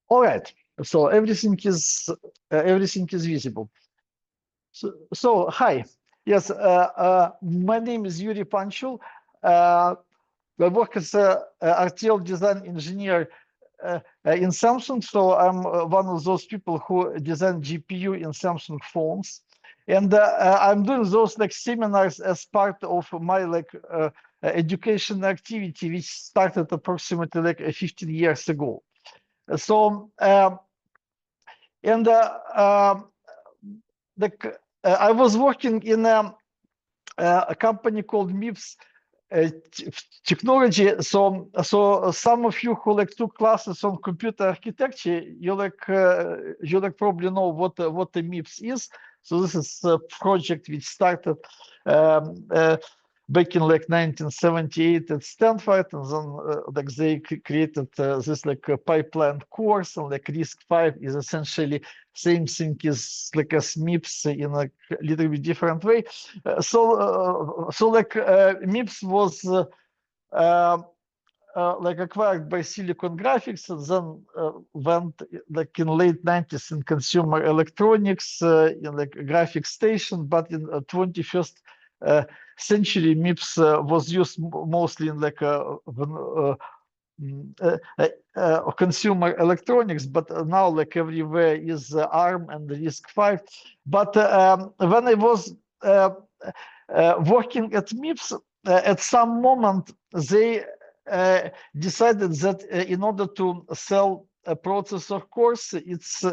All right. So everything is visible. So hi. Yes, my name is Yuri Panchul. I work as an RTL design engineer in Samsung. So I'm one of those people who design GPU in Samsung phones, and I'm doing those like seminars as part of my education activity, which started approximately like 15 years ago. So and I was working in a company called MIPS technology. So some of you who like took classes on computer architecture, you probably know what the MIPS is. So this is a project which started back in like 1978 at Stanford, and then like they created this like pipeline course, and like RISC-V is essentially same thing as like a MIPS in a little bit different way. So MIPS was like acquired by Silicon Graphics, and then went like in late 90s in consumer electronics, in like graphic station, but in 21st century MIPS was used mostly in like consumer electronics, but now like everywhere is ARM and RISC-V. But when I was working at MIPS, at some moment they decided that in order to sell a processor course, it's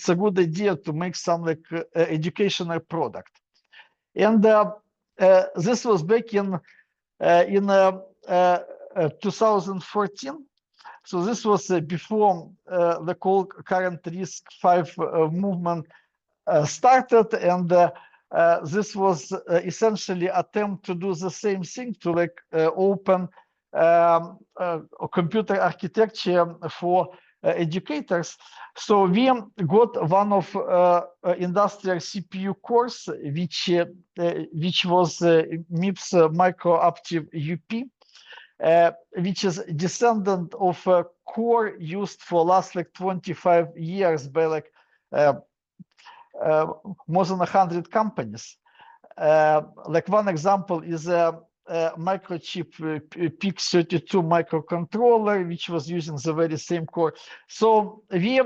a good idea to make some like educational product. And this was back in 2014. So this was before the current RISC-V movement started, and this was essentially attempt to do the same thing, to like open computer architecture for educators. So we got one of industrial CPU course, which was MIPS microarchitecture UP, which is descendant of a core used for last like 25 years by like more than 100 companies. Like one example is a microchip PIC32 microcontroller, which was using the very same core. So we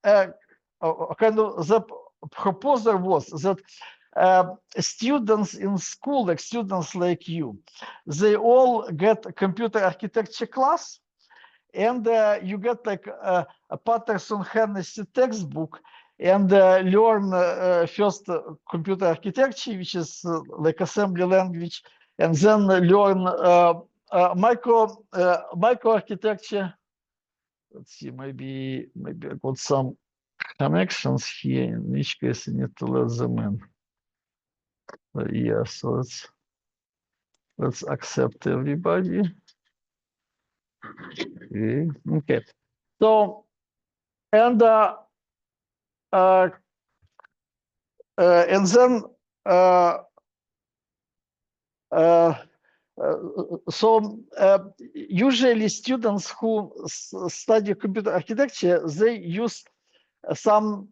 kind of the proposal was that students in school, like students like you, they all get a computer architecture class, and you get like a Patterson-Hennessy textbook, and learn first computer architecture, which is like assembly language, and then learn microarchitecture. Let's see, maybe I got some connections here, in which case I need to let them in. Yeah, so let's accept everybody. Okay. So, and then usually students who study computer architecture, they use some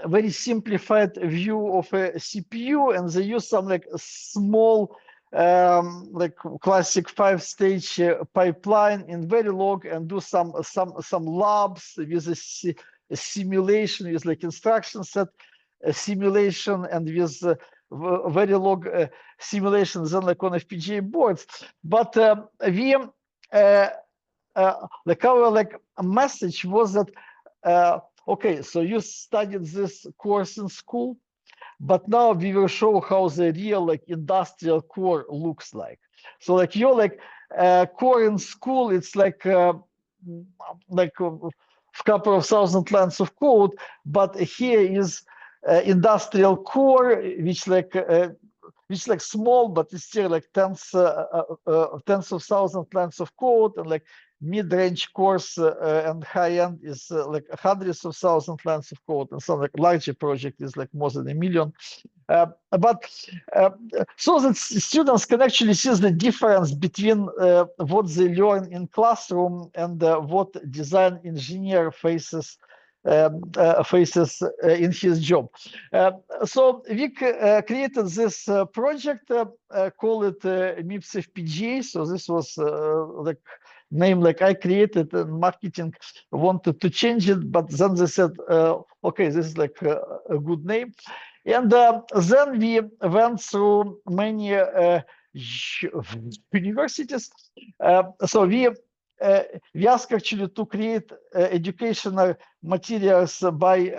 very simplified view of a CPU, and they use some like small like classic 5-stage pipeline in Verilog, and do some labs with a simulation, with like instruction set simulation, and with Verilog simulations then like on FPGA boards. But we like our like message was that okay, so you studied this course in school, but now we will show how the real like industrial core looks like. So like your like core in school, it's like a couple of thousand lines of code, but here is industrial core, which like which is like small, but it's still like tens of thousands lines of code, and like mid-range course and high-end is like hundreds of thousands lines of code, and some like larger project is like more than 1 million. But so that students can actually see the difference between what they learn in classroom and what design engineer faces in his job. So we created this project, call it MIPS FPGA. So this was like name like I created, and marketing wanted to change it, but then they said, okay, this is like a good name. And then we went through many universities. So we asked actually to create educational materials by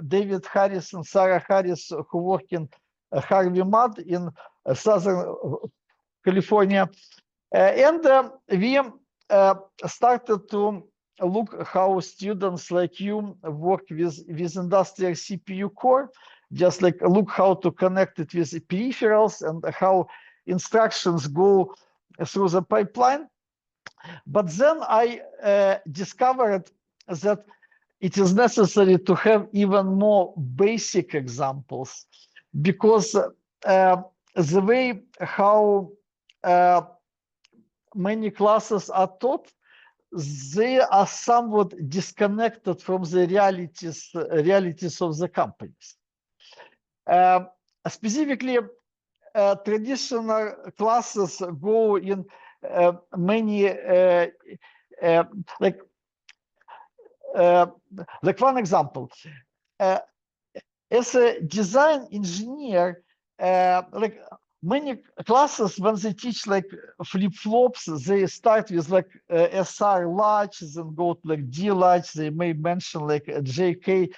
David Harris and Sarah Harris, who work in Harvey Mudd in Southern California. And we started to look how students like you work with industrial CPU core, just like look how to connect it with peripherals and how instructions go through the pipeline. But then I discovered that it is necessary to have even more basic examples, because the way how many classes are taught, they are somewhat disconnected from the realities of the companies. Specifically, traditional classes go in many like one example. As a design engineer, like many classes, when they teach like flip-flops, they start with like SR latch, then go to like D latch. They may mention like JK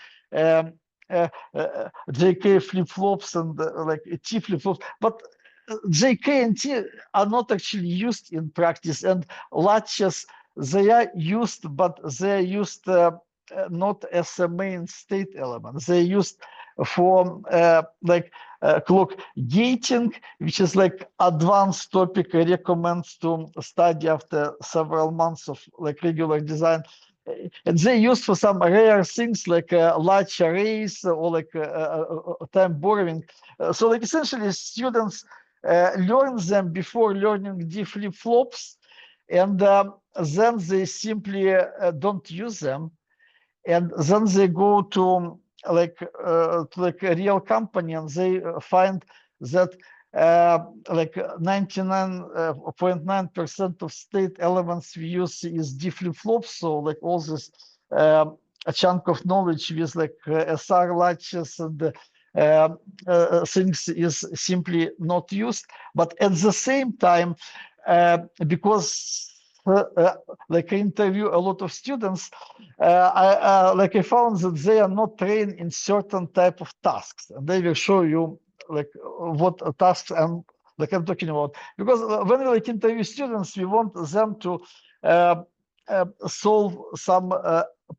flip-flops and like T flip-flops, but JK and T are not actually used in practice, and latches, they are used, but they're used not as a main state element. They're used for like clock gating, which is like advanced topic I recommend to study after several months of like regular design. And they used for some rare things like large arrays or like time borrowing. So like essentially students learn them before learning D flip-flops, and then they simply don't use them. And then they go to like a real company, and they find that like 99.9% of state elements we use is D flip-flops. So like all this a chunk of knowledge with like SR latches and things is simply not used. But at the same time, because like I interview a lot of students, I found that they are not trained in certain type of tasks, and they will show you like what tasks I'm talking about. Because when we like interview students, we want them to solve some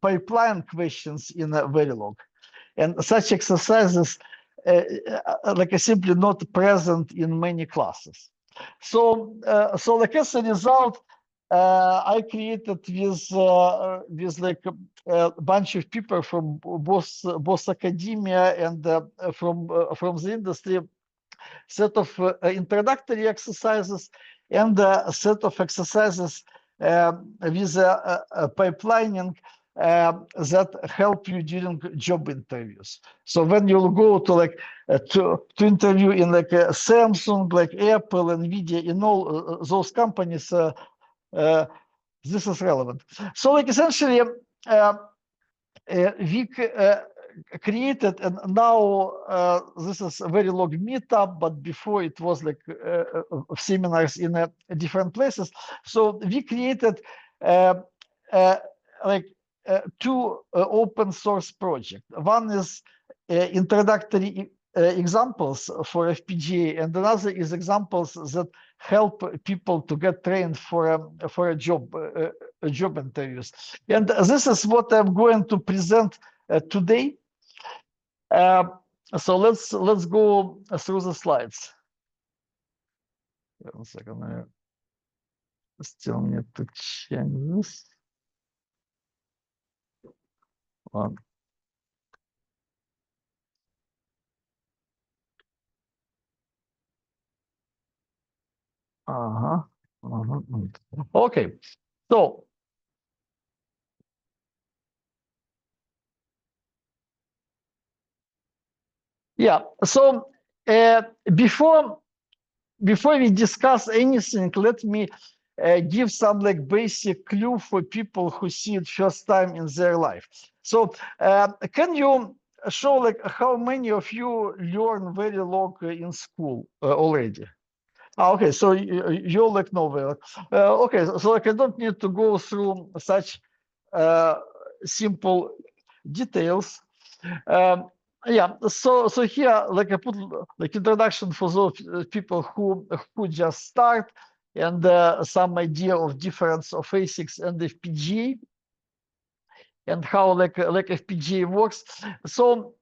pipeline questions in Verilog, and such exercises like are simply not present in many classes. So like as a result, I created with like a bunch of people from both academia and from the industry, set of introductory exercises and a set of exercises with pipelining that help you during job interviews. So when you'll go to like to interview in like Samsung, like Apple, NVIDIA, in all those companies, this is relevant. So like essentially we created, and now this is a Verilog Meetup, but before it was like seminars in different places. So we created like two open source projects. One is introductory examples for FPGA, and another is examples that help people to get trained for a job interviews. And this is what I'm going to present today. So let's go through the slides. 1 second. I still need to change this. One. Okay, so yeah, so before we discuss anything, let me give some like basic clue for people who see it first time in their life. So can you show like how many of you learn Verilog in school already? Okay, so you like know Verilog. Okay, so like I don't need to go through such simple details. Yeah, so here like I put like introduction for those people who just start, and some idea of difference of ASICs and FPGA, and how like FPGA works. So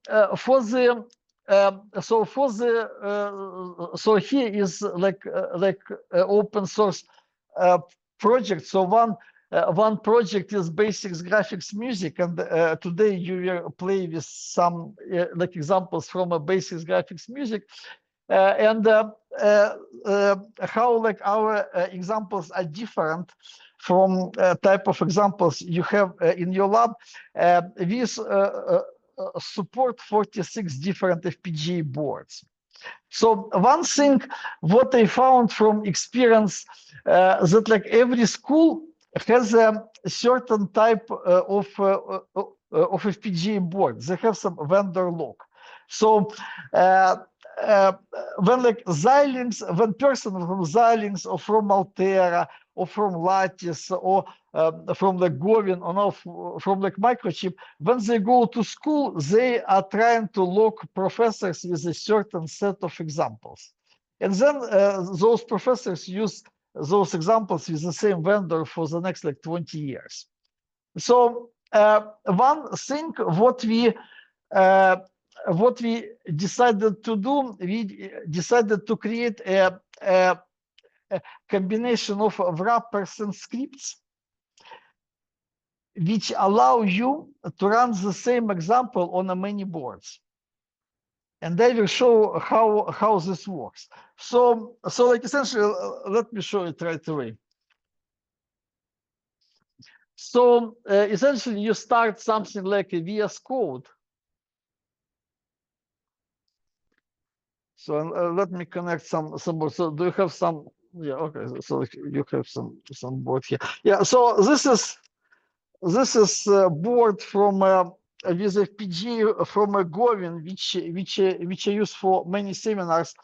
so here is like open source project. So one project is basics graphics music, and today you will play with some like examples from a basics graphics music, and how like our examples are different from type of examples you have in your lab. We support 46 different FPGA boards. So one thing what I found from experience, that like every school has a certain type of FPGA board. They have some vendor lock. So when like Xilinx, when person from Xilinx or from Altera or from Lattice or from the Gowin or now from like microchip, when they go to school, they are trying to lock professors with a certain set of examples. And then those professors use those examples with the same vendor for the next like 20 years. So one thing what we decided to do, we decided to create a combination of wrappers and scripts which allow you to run the same example on many boards. And I will show how this works. So like essentially, let me show it right away. So essentially, you start something like a VS Code. So let me connect some board. So do you have some? Yeah, okay. So you have some board here. Yeah. So this is a board from with FPGA from a Gowin, which I use for many seminars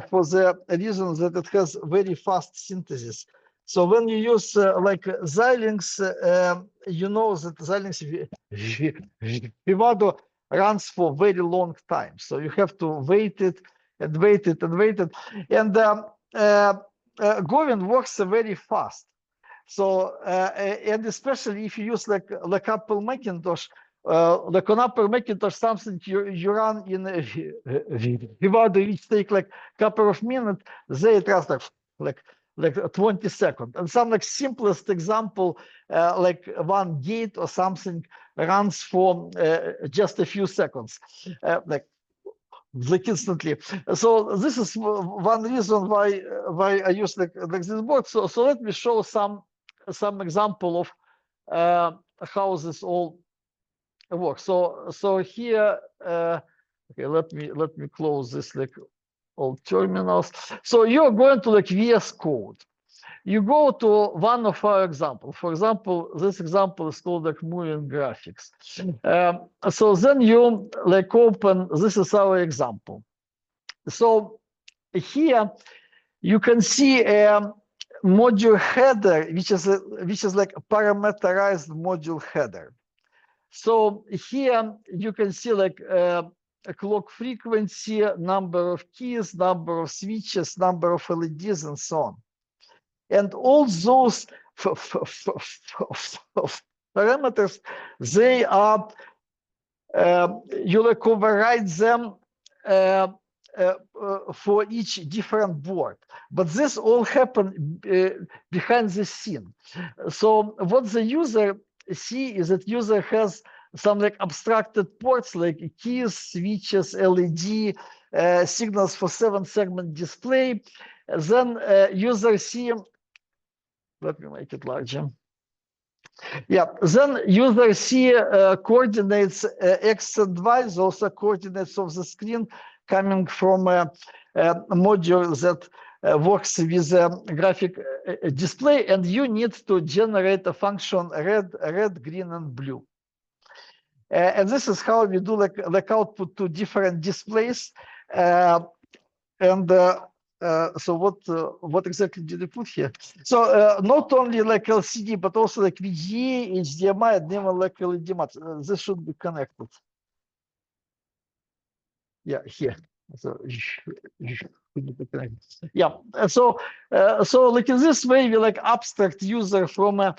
for the reason that it has very fast synthesis. So when you use like Xilinx, you know that Xilinx Vivado runs for very long time. So you have to wait it and wait it and wait it. And Gowin works very fast. So and especially if you use like Apple Macintosh, like on Apple Macintosh, something you run in Vivado, which take like couple of minutes, they trust like 20 seconds. And some like simplest example, like one gate or something runs for just a few seconds, like instantly. So this is one reason why I use like this board. So let me show some example of how this all works. So here, okay, let me close this like all terminals. So you're going to like VS Code. You go to one of our examples. For example, this example is called like moving graphics. So then you like open, this is our example. So here you can see a module header, which is like a parameterized module header. So here you can see like a clock frequency, number of keys, number of switches, number of LEDs, and so on. And all those parameters, they are, you like override them for each different board. But this all happen behind the scene. So what the user see is that user has some like abstracted ports like keys, switches, LED, signals for 7-segment display. Then user see, let me make it larger. Yeah, then user see coordinates X and Y, those are coordinates of the screen coming from a module that works with a graphic display, and you need to generate a function red, green, and blue. And this is how we do like output to different displays. So what exactly did I put here? So not only like LCD, but also like VGA, HDMI, and even like LED mat. This should be connected. Yeah, here. So yeah. So like in this way, we like abstract user from a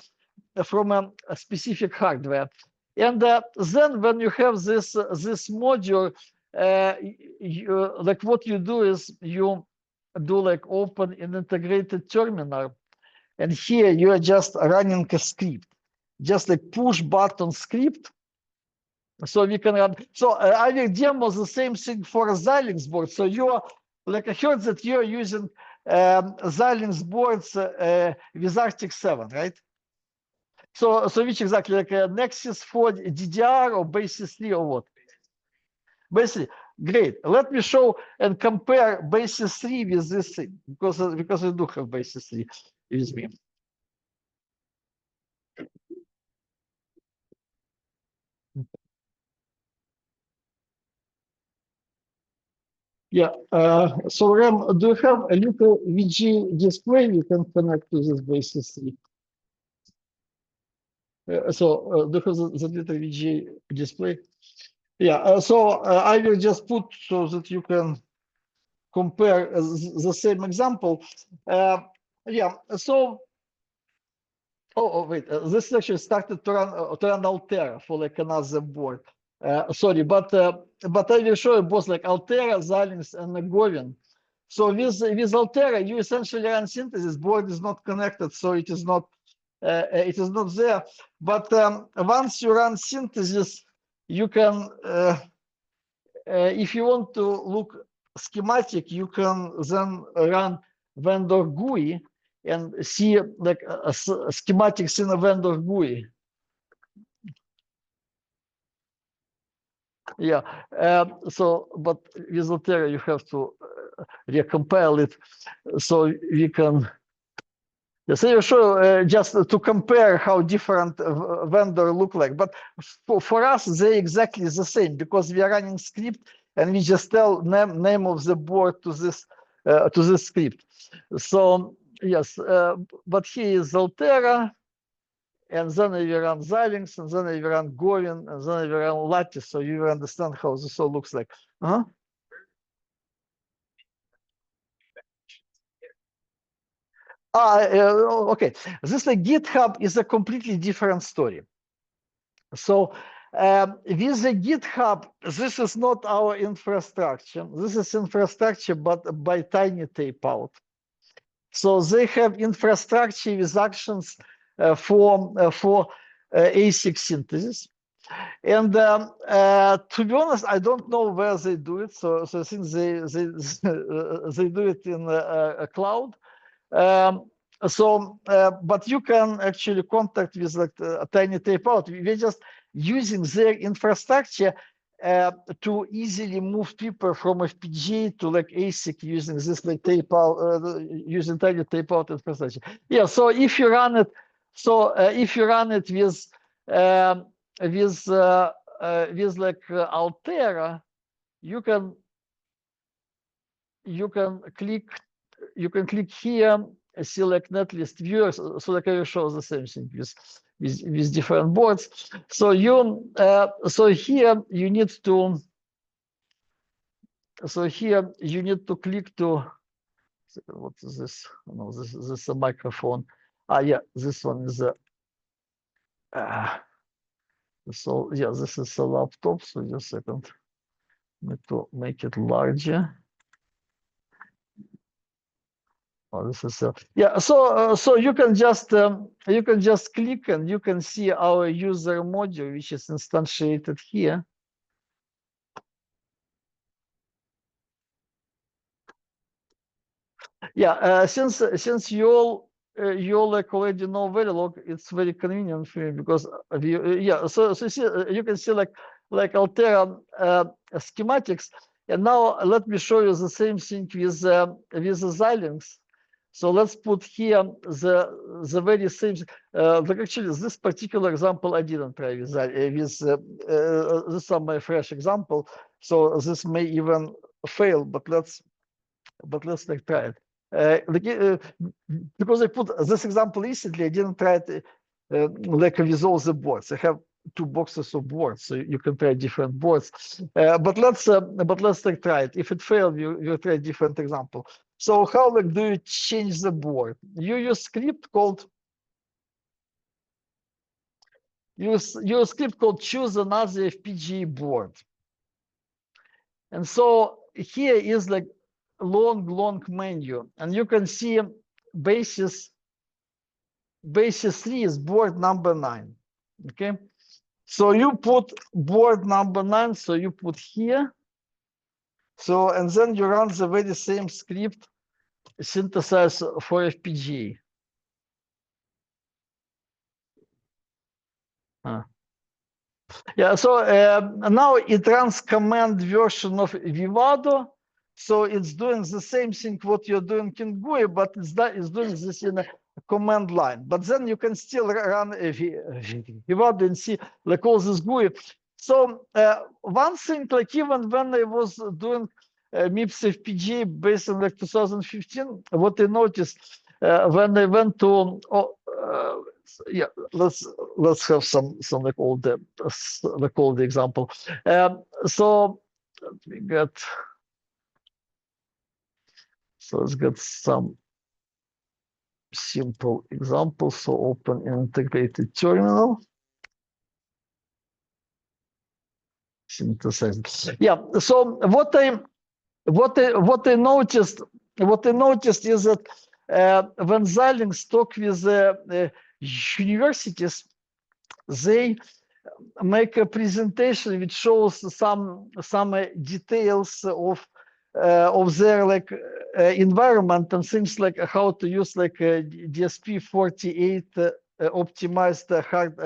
specific hardware, and then when you have this module, like what you do is you do like open an integrated terminal, and here you are just running a script, just like push button script. So we can run. So I will demo the same thing for a Xilinx board. So you're like, I heard that you're using Xilinx boards with Arctic 7, right? So which exactly, like a Nexus 4 DDR or Basis 3 or what? Basis 3. Great. Let me show and compare Basis 3 with this thing, because I do have Basis 3 with me. Yeah. So Ram, do you have a little VG display you can connect to this Basis 3? So do you have the little VG display? Yeah. So I will just put so that you can compare the same example. Yeah. So. Oh wait. This actually started to run Altera for like another board. Sorry, but I will show you both like Altera, Xilinx, and Gowin. So with Altera, you essentially run synthesis. Board is not connected, so it is not there. But once you run synthesis, you can, if you want to look schematic, you can then run vendor GUI and see like a schematics in a vendor GUI. Yeah. So, but with Altera, you have to recompile it so we can. So you show just to compare how different vendor look like. But for us, they're exactly the same because we are running script and we just tell name of the board to this script. So yes, but here is Altera. And then I will run Xilinx, and then I will run Gowin, and then I will run Lattice, so you will understand how this all looks like. Okay. This like GitHub is a completely different story. So with the GitHub, this is not our infrastructure. This is infrastructure, but by Tiny Tapeout. So they have infrastructure with actions for ASIC synthesis. And to be honest, I don't know where they do it. So I think they do it in a cloud. But you can actually contact with like a Tiny Tapeout. We're just using their infrastructure to easily move people from FPGA to like ASIC using this like tapeout, using Tiny Tapeout infrastructure. Yeah. So if you run it, with like Altera, you can click here, select netlist viewer. So like I will show the same thing with different boards. So here you need to click to, what is this? No, this is a microphone. Yeah, this one is a. So yeah, this is a laptop. So just a second. Need to make it larger. Oh, this is yeah. So you can just click and you can see our user module, which is instantiated here. Yeah, since you all like already know Verilog, it's very convenient for me because yeah. So see, you can see like Altera schematics, and now let me show you the same thing with the Xilinx. So let's put here the very same. Like actually, this particular example I didn't try with this is my fresh example. So this may even fail, but let's like try it. Because I put this example recently, I didn't try it like with all the boards. I have two boxes of boards, so you can try different boards. But let's like try it. If it fails, you try a different example. So how like do you change the board? You use script called choose another FPGA board. And so here is like long menu, and you can see basis 3 is board number 9. Okay, so you put board number 9, so you put here. So and then you run the very same script synthesize for FPGA. Yeah, so now it runs command version of Vivado. So it's doing the same thing what you're doing in GUI, but it's doing this in a command line. But then you can still run Vivado and see like all this GUI. So one thing, like even when I was doing MIPS FPGA based on like 2015, what I noticed when I went to yeah, let's have some like old example. So we got let's get some simple examples. So open integrated terminal. Synthesize. Yeah. So what I noticed is that when Xilinx talk with universities, they make a presentation which shows some details of their like environment and things like how to use like DSP48 optimized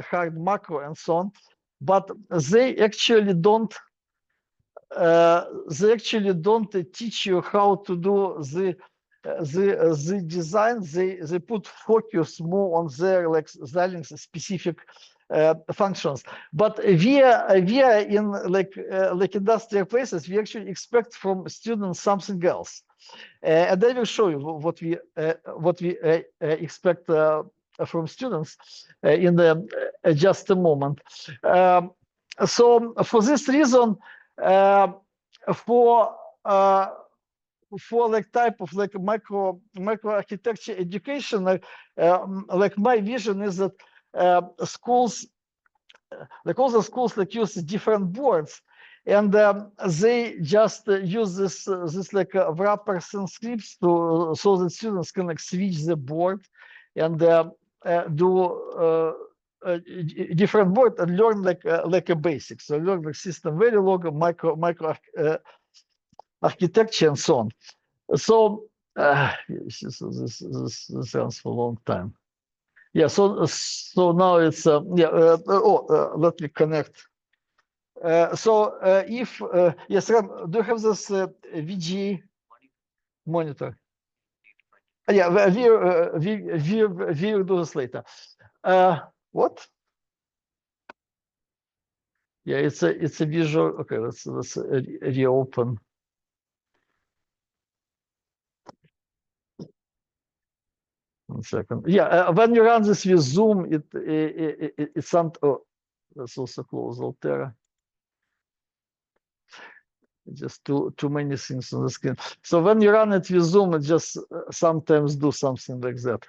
hard macro and so on, but they actually don't teach you how to do the design. They put focus more on their like Xilinx specific functions. But we are in like industrial places, we actually expect from students something else. And I will show you what we expect from students in just a moment. So for this reason, for like type of like microarchitecture education, like my vision is that schools, like all the schools, like use different boards, and they just use this like wrappers and scripts to so that students can like switch the board and do different board and learn like a basic. So learn like SystemVerilog, micro architecture and so on. So this runs for a long time. Yeah. So now it's let me connect. So if yes, Ram, do you have this VGA monitor? Yeah, we will do this later. What? Yeah, it's a visual. Okay, let's reopen. One second. Yeah, when you run this with Zoom, it's some. Oh, let's also close Altera. Just too many things on the screen. So when you run it with Zoom, it just sometimes do something like that.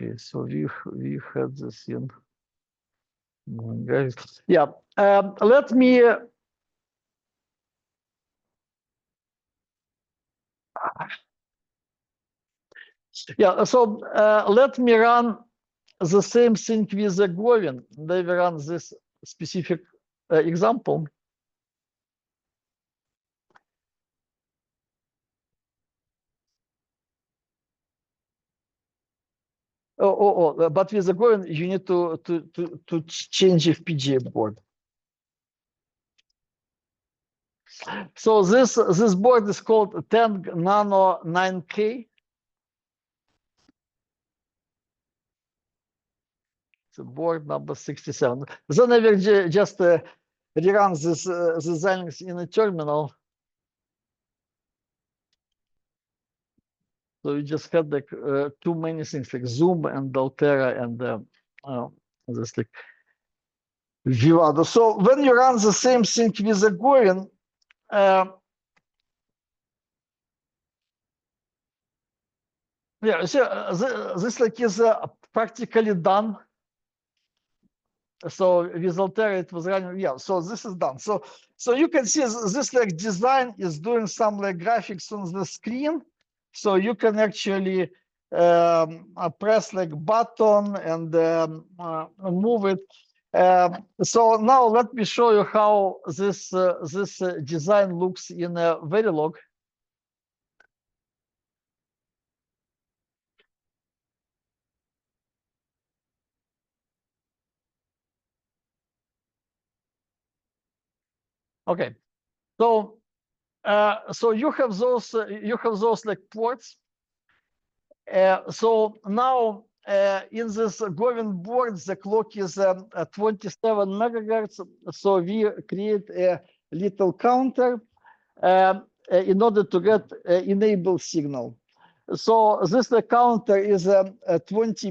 Okay, so we had this in yeah. Let me yeah. So let me run the same thing with the Gowin. They will run this specific example. But with the Gowin, you need to change FPGA board. So this board is called 10 Nano 9K. It's board number 67. Then I will just rerun this Xilinx in a terminal. So you just had like too many things like Zoom and Altera and this like Vivado. So when you run the same thing with the Gowin, yeah, so this like is practically done. So with Altera it was running, yeah. So this is done. So you can see this like design is doing some like graphics on the screen. So you can actually press like button and move it. So now let me show you how this design looks in Verilog. Okay, so so you have those like ports. So now in this Gowin board, the clock is 27 megahertz. So we create a little counter in order to get enable signal. So this counter is 20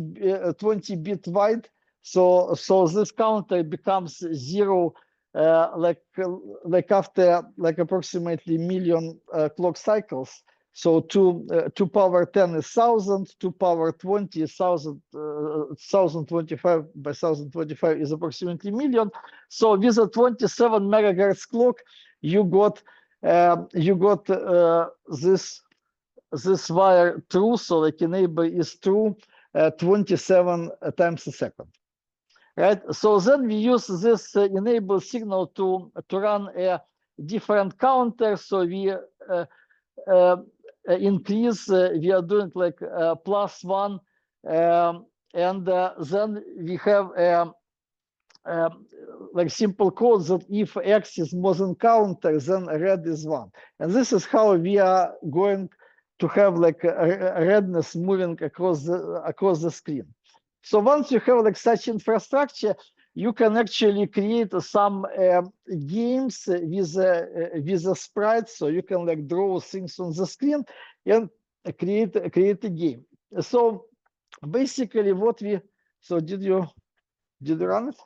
bit wide. So this counter becomes zero like after like approximately million clock cycles. So 2 power 10 is 1000, 2 power 20 is 1000, 1025 by 1025 is approximately million. So with a 27 megahertz clock, you got this wire true, so like enable is true 27 times a second, right? So then we use this enable signal to run a different counter. So we increase, we are doing like +1, and then we have like simple code that if X is more than counter, then red is 1. And this is how we are going to have like a redness moving across the screen. So once you have like such infrastructure, you can actually create some games with a sprite. So you can like draw things on the screen and create a game. So basically what we, so did you run it?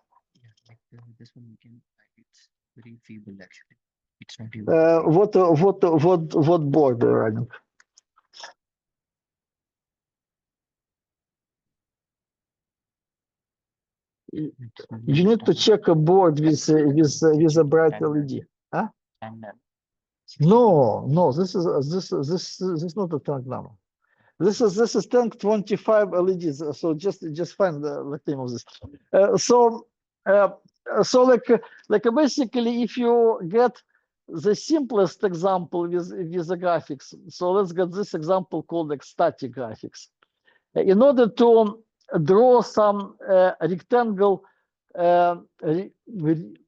This one we can, it's very feeble actually. It's not even. What board are you running? You need to check a board with a bright LED. Huh? And No, this is not a tank number. This is tank 25 LEDs. So just find the name of this. So like basically, if you get the simplest example with the graphics, so let's get this example called like static graphics. In order to draw some rectangle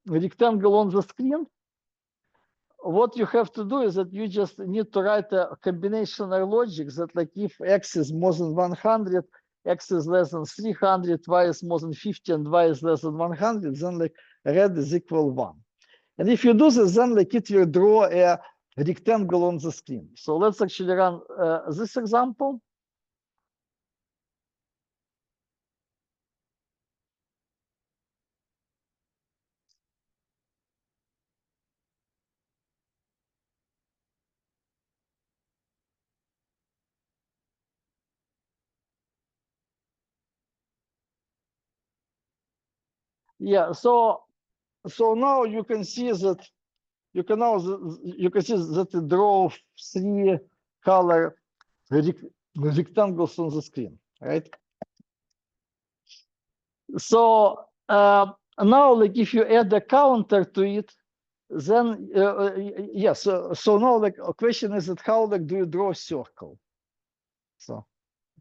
rectangle on the screen, what you have to do is that you just need to write a combinational logic that like if X is more than 100, X is less than 300, Y is more than 50, and Y is less than 100, then like red is equal 1. And if you do this, then like it will draw a rectangle on the screen. So let's actually run this example. Yeah. So now you can see that you can see that it draw 3 color rectangles on the screen, right? So now, like if you add a counter to it, then yes. So now, like a question is that how like do you draw a circle? So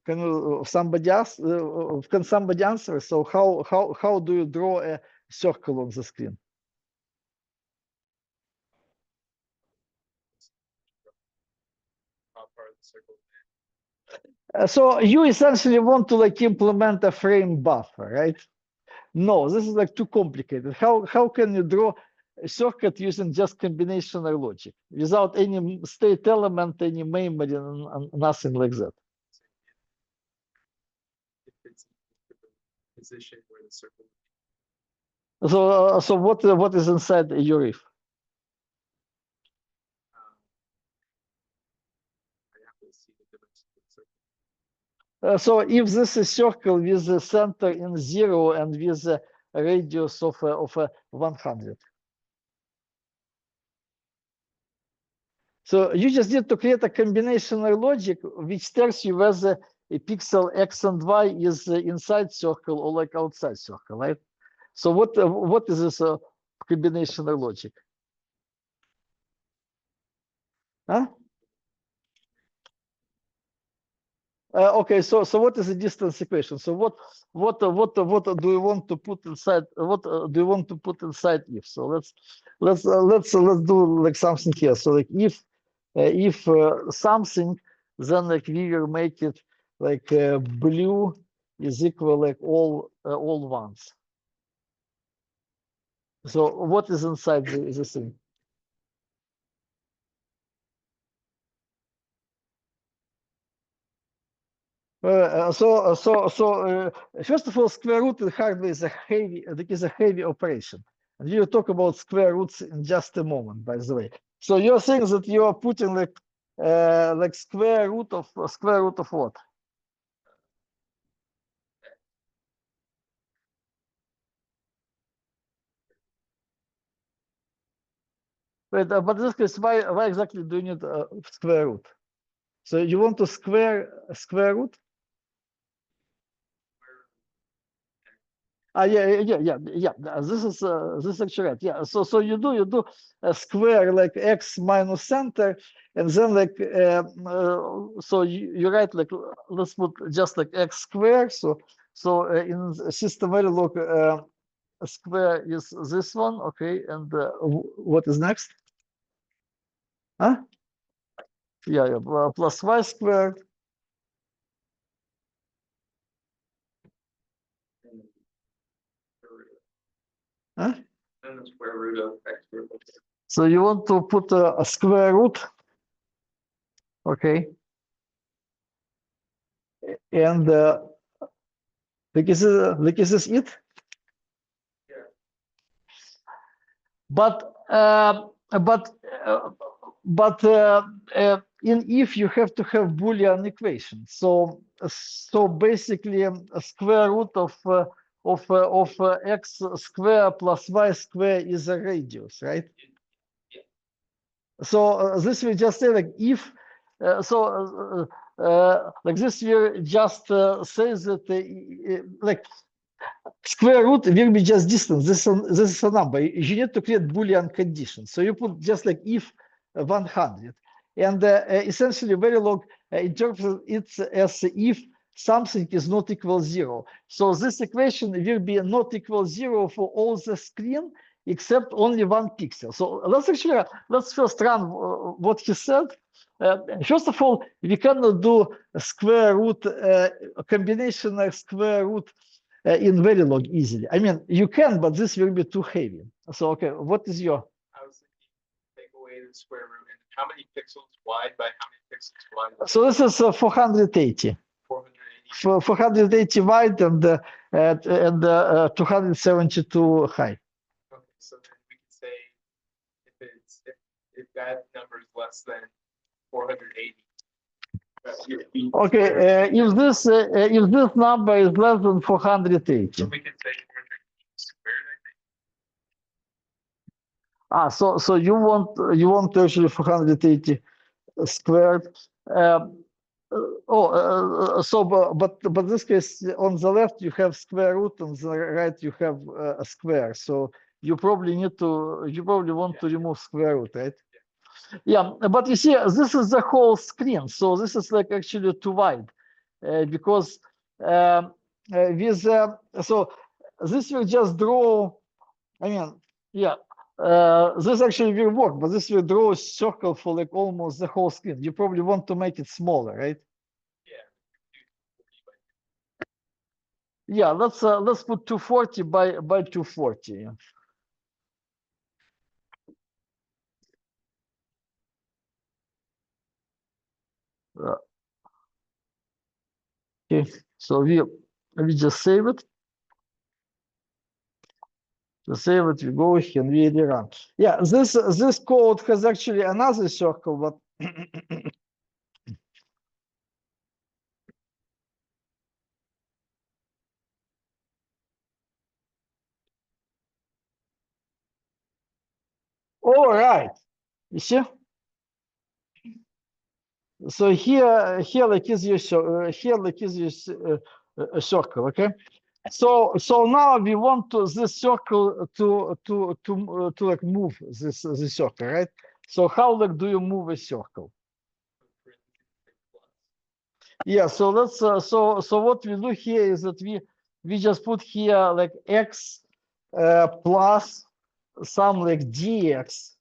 can somebody ask? Can somebody answer? So how do you draw a circle on the screen? So you essentially want to like implement a frame buffer, right? No, this is like too complicated. How can you draw a circuit using just combinational logic without any state element, any memory, and nothing like that? Position where the circle. So what is inside your if? I have to see the dimensions of the circle. So if this is circle with the center in 0 and with a radius of 100. So you just need to create a combinational logic which tells you whether a pixel X and Y is inside circle or like outside circle, right? So what is this combinational logic? Huh? Okay, so what is the distance equation? So what do you want to put inside? What do you want to put inside if? So let's do like something here. So like if something, then like we will make it like blue is equal like all ones. So what is inside the thing? First of all, square root in hardware is a heavy operation, and we will talk about square roots in just a moment. By the way, so you're saying that you are putting like square root of what? Wait, but in this case, why exactly do you need square root? So you want to square root? Yeah. This is actually right. Yeah. So you do a square like x minus center, and then like so you write like let's put just like x squared. So in SystemVerilog square is this one, okay? And what is next? Huh? Yeah. Plus y squared. Huh? And the square root of x squared. So you want to put a square root, okay? And like is this it? Yeah. But in if you have to have Boolean equation. So basically a square root of x square plus y square is a radius, right? Yeah. So this we just say like if like this we just say that like square root will be just distance. This is a number. You need to create Boolean conditions. So you put just like if 100, and essentially Verilog interprets it as if something is not equal 0. So this equation will be not equal 0 for all the screen except only 1 pixel. So let's first run what he said. First of all, we cannot do a square root, a combinational square root in Verilog easily. I mean, you can, but this will be too heavy. So, okay, what is your? I was thinking, take away the square root, and how many pixels wide by how many pixels wide? So this is 480. 480. 480 wide and 272 high. Okay, so then we can say if that number is less than 480. Okay, if this number is less than 480. So we can say 480 squared. So you want actually 480 squared. But this case on the left you have square root, on the right you have a square. So you probably want to remove square root, right? Yeah, but you see, this is the whole screen. So this is like actually too wide, because so this will just draw. I mean, yeah, this actually will work, but this will draw a circle for like almost the whole screen. You probably want to make it smaller, right? Yeah, let's put 240 by 240. Okay, so we just save it. To save it, we go here and we run. Yeah, this code has actually another circle, but all right. You see? So here like is your a circle, okay? So now we want this circle to like move this circle, right? So how like do you move a circle? Yeah, so let's so what we do here is that we just put here like x plus some like dx,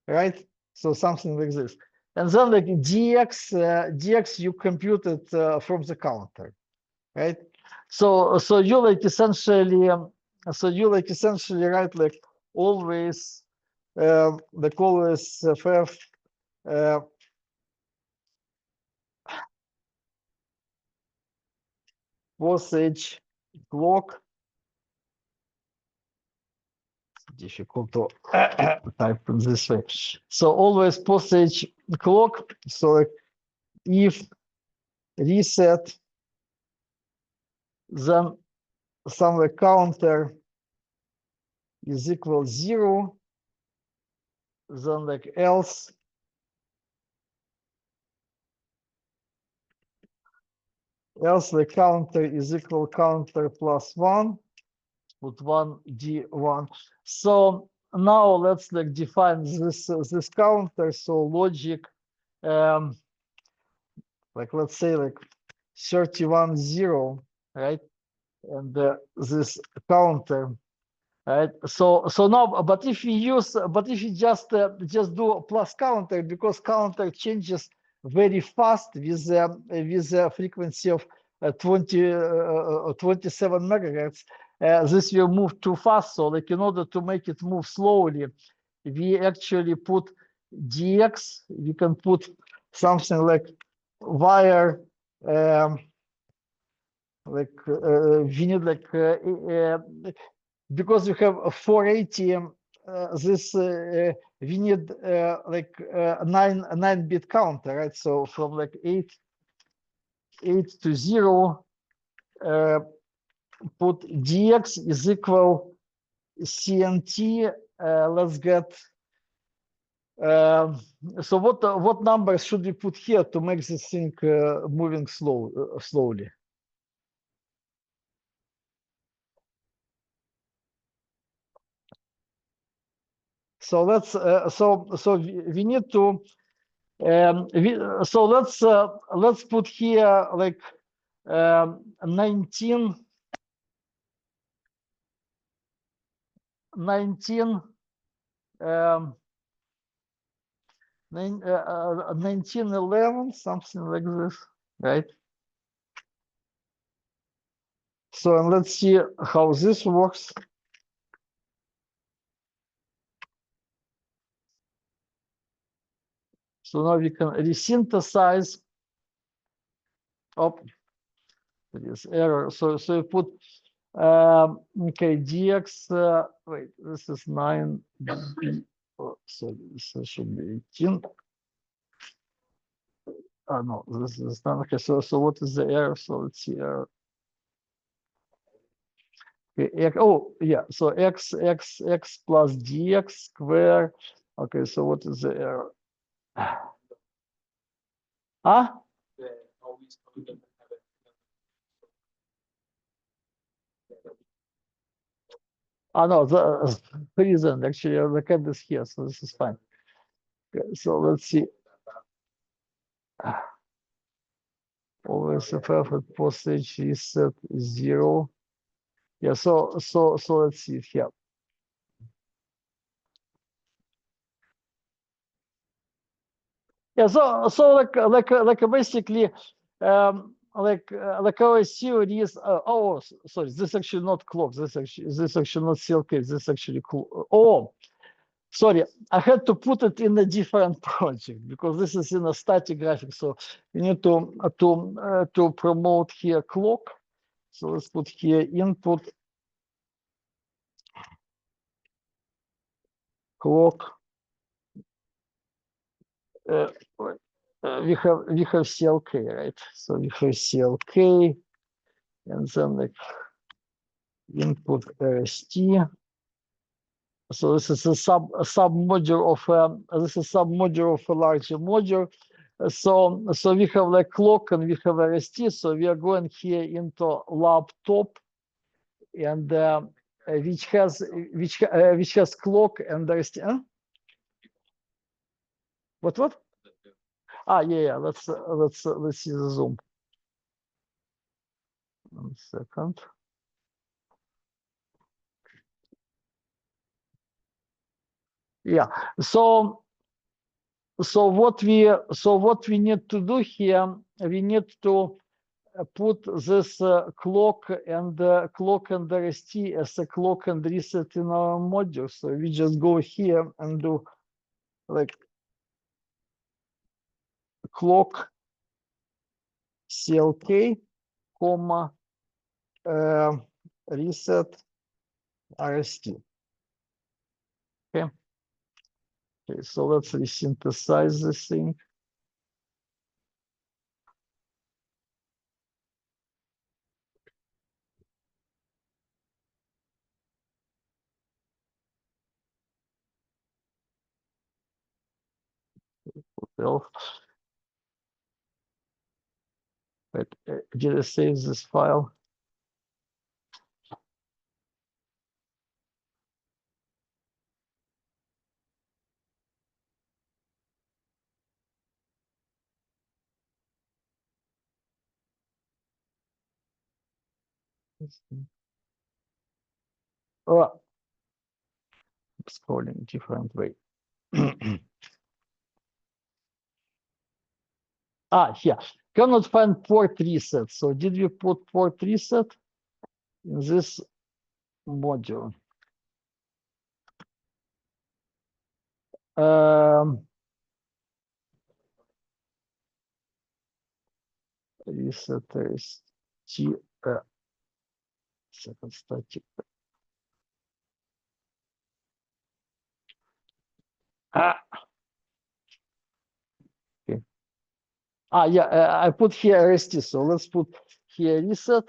right? So something like this, and then like dx you compute it from the counter, right? So you like essentially write like always ff postage clock. Difficult to type in this way. So always postage clock. So like if reset, then somewhere counter is equal 0, then like else the counter is equal counter plus 1, put 1 d1. So now let's like define this counter. So logic like let's say like 31 0, right? And this counter, right? So now, but if you just do a plus counter, because counter changes very fast with a frequency of 27 megahertz, this will move too fast. So like in order to make it move slowly, we actually put dx. We can put something like wire. We need like because you have a 480 this we need like 9-bit counter, right? So from like 8 to 0 put dx is equal cnt. Let's get so what numbers should we put here to make this thing moving slowly? So let's so we need to so let's put here like 19 1911, something like this, right? So and let's see how this works. So now we can resynthesize. Oh, there is error. So you put okay, dx. Wait, this is 9. Oh, so this should be 18. No, this is not okay. So what is the error? So let's see error. Okay, oh yeah, so x plus dx square. Okay, so what is the error? Huh? They always code them and have it. No, the reason actually the cat is here, so this is fine. Okay, so let's see. Always a perfect postage reset 0. Yeah, so let's see it here. Yeah, so like basically like our theory is oh sorry, this actually not clock, this actually not CLK, this actually oh sorry, I had to put it in a different project because this is in a static graphic, so you need to promote here clock. So let's put here input clock. We have CLK, right? So we have CLK, and then like input RST. So this is a sub module of this is sub module of a larger module. So we have like clock and we have RST. So we are going here into laptop, and which has clock and RST. Huh? What? Yeah. Let's see the zoom. 1 second. Yeah. So what we need to do here, we need to put this clock and RST as a clock and reset in our module. So we just go here and do like clock CLK, comma reset RST. Okay. Okay, so let's resynthesize this thing. Well, but did I save this file? Oh, scrolling different way. Here. Cannot find port reset. So did we put port reset in this module? Reset is second static. Okay. Yeah, I put here RST. So let's put here reset.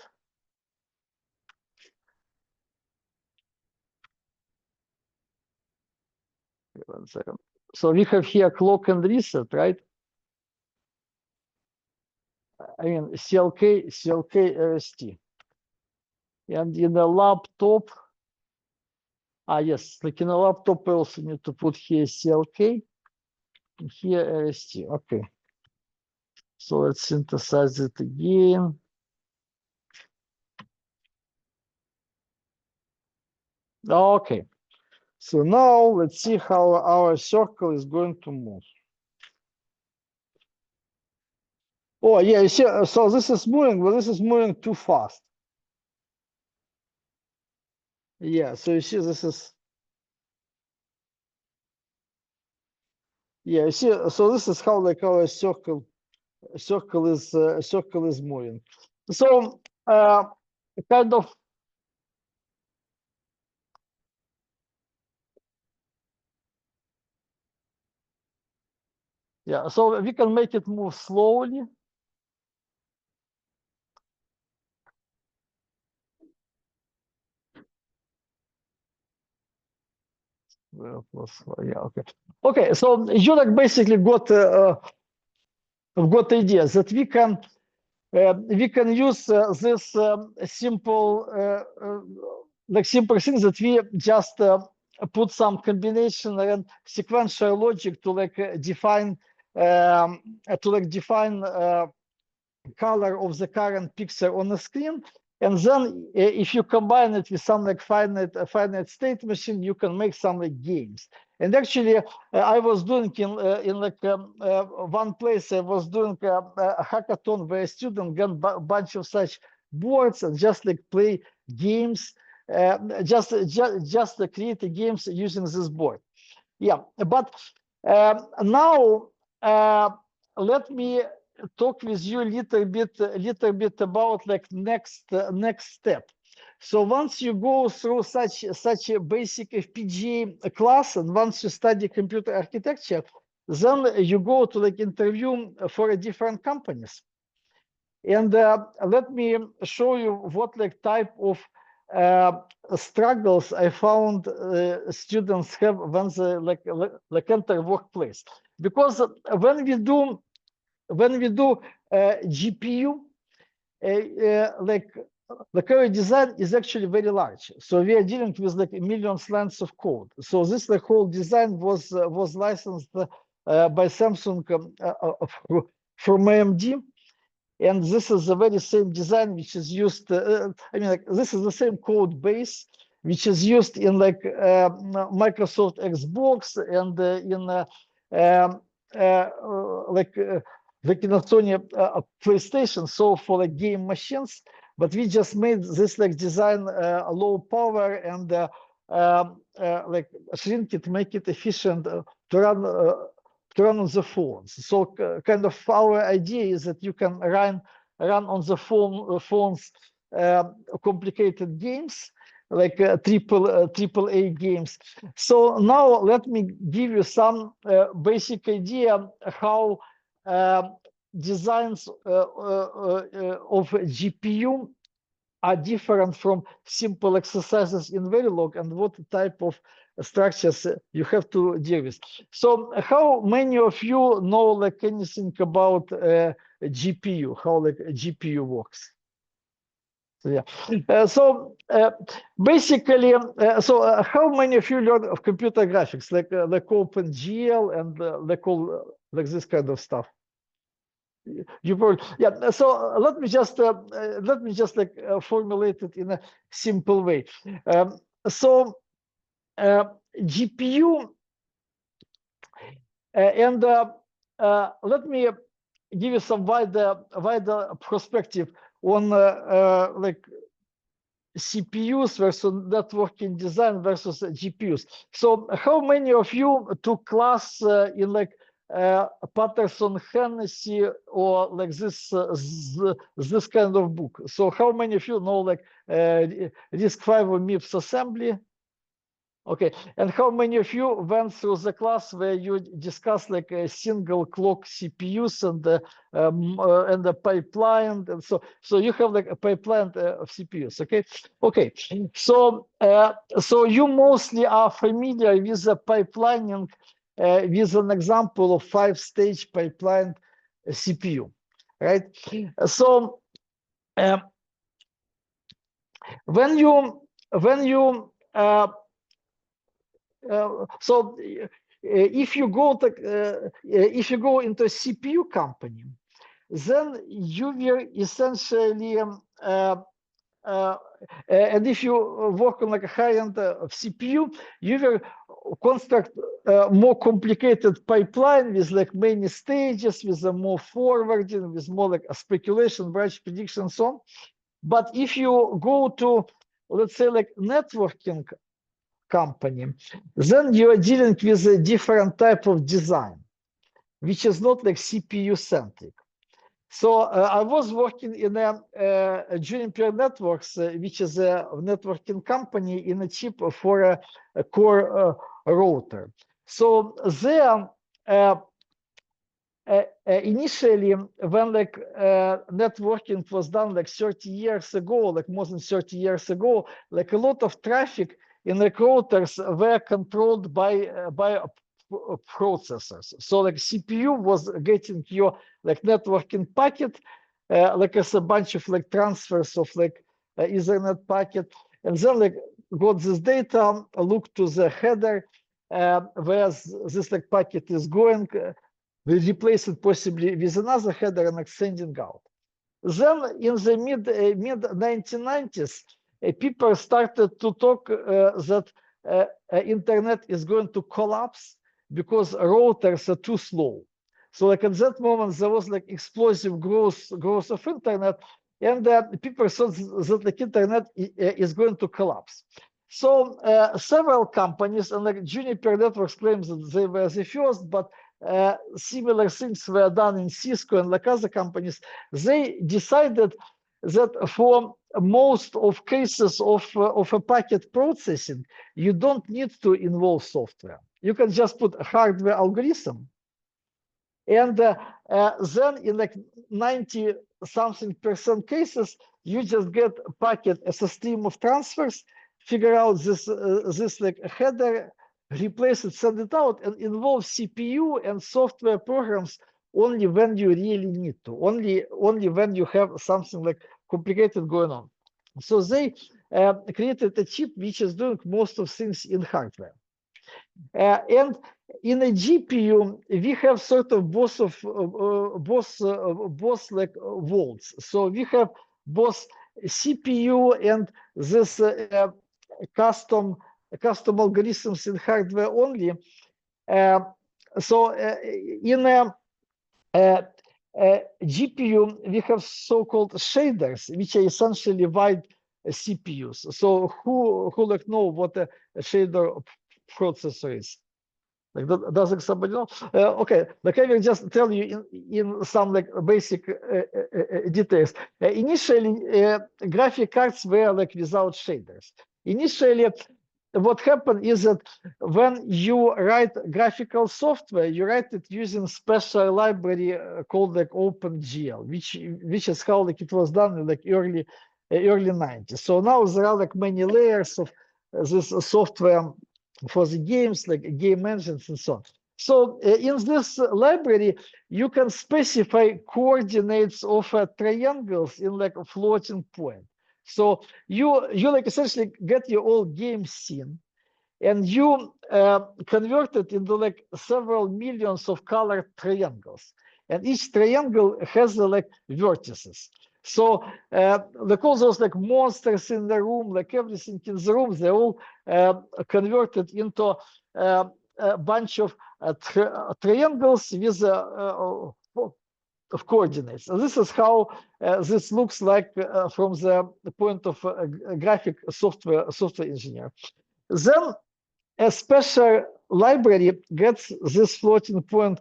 Okay, 1 second. So we have here clock and reset, right? I mean CLK RST. And in the laptop, yes, like in a laptop, I also need to put here CLK and here RST. Okay. So let's synthesize it again. Okay. So now let's see how our circle is going to move. Oh, yeah, you see, so this is moving, but this is moving too fast. Yeah, so you see, this is, yeah, you see, so this is how like our circle is moving. So kind of, yeah, so we can make it move slowly. Yeah, okay. Okay, so you like basically got idea that we can use this simple simple thing that we just put some combination and sequential logic to define color of the current pixel on the screen, and then if you combine it with some finite state machine, you can make some games. And actually, I was doing in one place, I was doing a hackathon where a student got a bunch of such boards and just play games, just create games using this board. Yeah, but now let me talk with you a little bit about next step. So once you go through such a basic FPGA class, and once you study computer architecture, then you go to interview for different companies. And let me show you what type of struggles I found students have when they enter workplace. Because when we do GPU, the current design is actually very large. So we are dealing with millions lines of code. So this whole design was licensed by Samsung from AMD. And this is the very same design which is used. This is the same code base which is used in Microsoft Xbox and in Sony PlayStation. So for game machines, but we just made this design low power and shrink it, make it efficient to run on the phones. So kind of our idea is that you can run on the phones complicated games like triple A games. So now let me give you some basic idea how designs of GPU are different from simple exercises in Verilog and what type of structures you have to deal with. So how many of you know anything about GPU, how GPU works? So, yeah. Basically, how many of you learn of computer graphics, like OpenGL and all this kind of stuff? You probably, yeah. So let me just formulate it in a simple way. GPU and let me give you some wider perspective on CPUs versus networking design versus GPUs. So how many of you took class in Patterson Hennessy or this kind of book? So how many of you know RISC-V or MIPS assembly? Okay, and how many of you went through the class where you discussed a single clock CPUs and the pipeline, and so you have a pipeline of CPUs. Okay. So you mostly are familiar with the pipelining with an example of 5-stage pipeline CPU, right? So when you if you go into a CPU company, then you will essentially and if you work on a high-end of CPU, you will construct more complicated pipeline with many stages, with more forwarding, with more speculation, branch prediction, and so on. But if you go to, let's say, networking company, then you are dealing with a different type of design, which is not CPU centric. So I was working in a Juniper Networks, which is a networking company, in a chip for a core router. So there, initially, when networking was done 30 years ago, more than 30 years ago, a lot of traffic in the rotors were controlled by processors. So like CPU was getting your like networking packet, like as a bunch of like transfers of like Ethernet packet, and then like got this data, look to the header where this like packet is going, we replace it possibly with another header and extending out. Then in the mid 1990s, people started to talk that internet is going to collapse because routers are too slow. So like at that moment, there was like explosive growth of internet, and people thought that like internet is going to collapse. So several companies, and like Juniper Networks claims that they were the first, but similar things were done in Cisco and like other companies. They decided that for most of cases of a packet processing, you don't need to involve software. You can just put a hardware algorithm, and then in like 90-something% cases, you just get a packet as a stream of transfers, figure out this like header, replace it, send it out, and involve CPU and software programs only when you really need to, only when you have something like complicated going on. So they created a chip which is doing most of things in hardware. And in a GPU, we have sort of both like worlds. So we have both CPU and this custom algorithms in hardware only. So in a GPU, we have so-called shaders, which are essentially wide CPUs. So who like know what a shader processor is? Like, does somebody know? Okay, like I will just tell you in some like basic details. Initially, graphic cards were like without shaders. Initially, what happened is that when you write graphical software, you write it using special library called like OpenGL, which is how like it was done in like early 90s. So now there are like many layers of this software for the games, like game engines and so on. So in this library, you can specify coordinates of triangles in like a floating point. So you like essentially get your old game scene, and you convert it into like several millions of colored triangles, and each triangle has like vertices. So they call those like monsters in the room, like everything in the room, they're all converted into a bunch of triangles with of coordinates. And this is how this looks like from the point of a graphic software engineer. Then a special library gets this floating point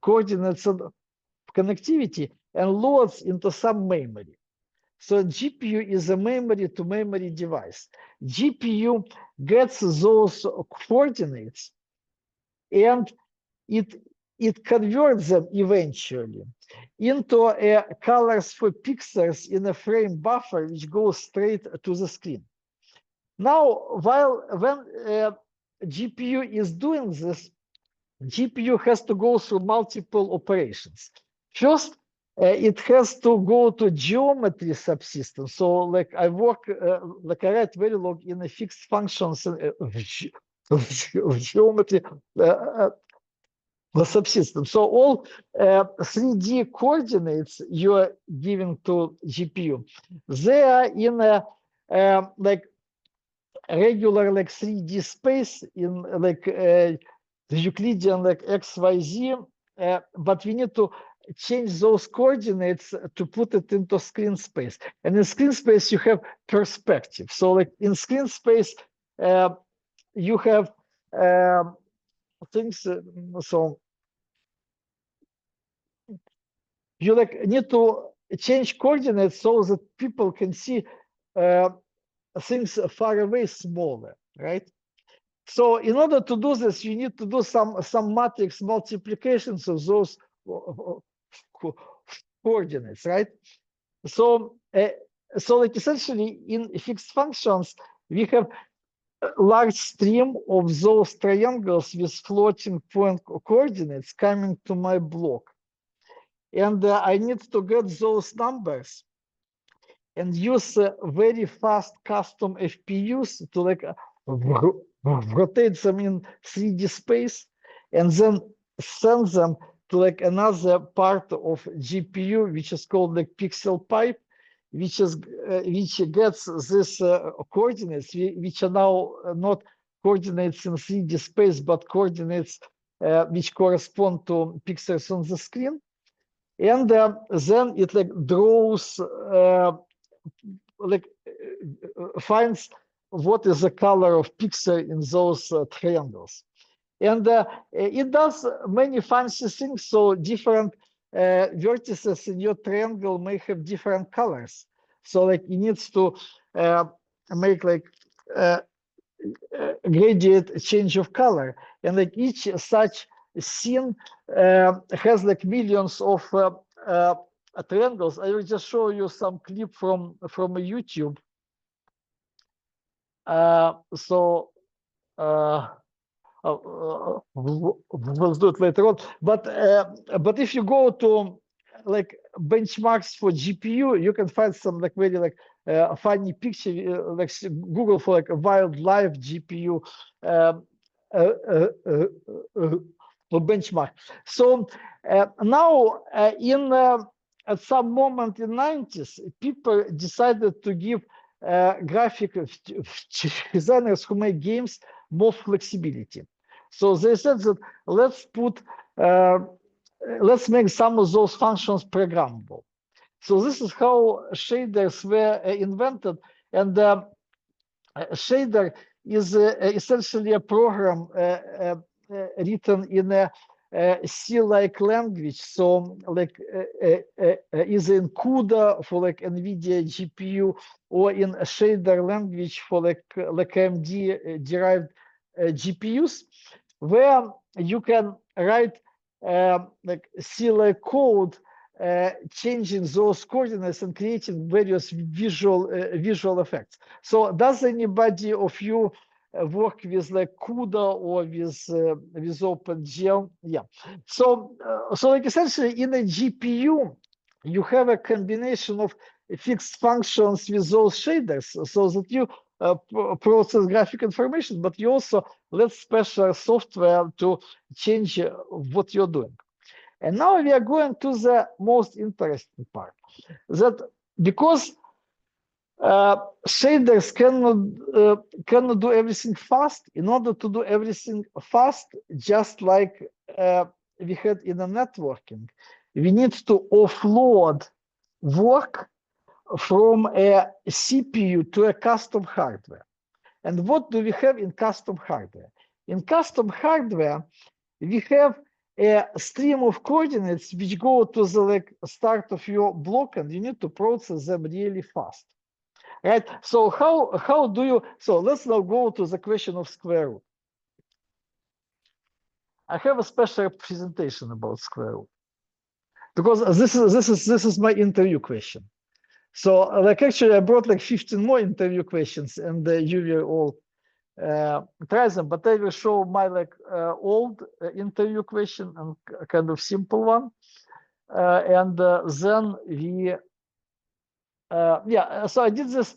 coordinates and connectivity and loads into some memory. So GPU is a memory to memory device. GPU gets those coordinates and it converts them eventually into colors for pixels in a frame buffer, which goes straight to the screen. Now, when GPU is doing this, GPU has to go through multiple operations. First, it has to go to geometry subsystem. So, like I work, like I write Verilog in a fixed functions geometry subsystem. So all 3D coordinates you are giving to GPU, they are in a like regular like 3D space in like the Euclidean like XYZ, but we need to change those coordinates to put it into screen space. And in screen space, you have perspective. So like in screen space, you have things, so you like need to change coordinates so that people can see things far away smaller, right? So in order to do this, you need to do some matrix multiplications of those coordinates, right? So so like essentially in fixed functions, we have large stream of those triangles with floating point coordinates coming to my block. And I need to get those numbers and use very fast custom FPUs to like rotate them in 3D space and then send them to like another part of GPU, which is called like pixel pipe, which gets this coordinates, which are now not coordinates in 3D space, but coordinates which correspond to pixels on the screen. And then it like draws, finds what is the color of pixel in those triangles. And it does many fancy things. So different vertices in your triangle may have different colors. So like it needs to make like gradient change of color. And like each such scene has like millions of triangles. I will just show you some clip from YouTube. We'll do it later on. But if you go to like benchmarks for GPU, you can find some like very like funny picture. Like Google for like a wildlife GPU benchmark. So now at some moment in 90s, people decided to give graphic designers who make games more flexibility. So they said that let's make some of those functions programmable. So this is how shaders were invented, and shader is essentially a program written in a C-like language. So like is in CUDA for like NVIDIA GPU, or in a shader language for like AMD derived GPUs, where you can write like C-like code, changing those coordinates and creating various visual effects. So does anybody of you work with like CUDA or with OpenGL? Yeah. So like essentially in a GPU, you have a combination of fixed functions with those shaders, so that you process graphic information, but you also let special software to change what you're doing. And now we are going to the most interesting part, that because shaders cannot do everything fast. In order to do everything fast, just like we had in the networking, we need to offload work from a CPU to a custom hardware. And what do we have in custom hardware? In custom hardware, we have a stream of coordinates which go to the like start of your block, and you need to process them really fast. Right? So how do you, so let's now go to the question of square root. I have a special presentation about square root, because this is my interview question. So like actually I brought like 15 more interview questions, and you will all try them, but I will show my like old interview question and kind of simple one, and then we yeah, so I did this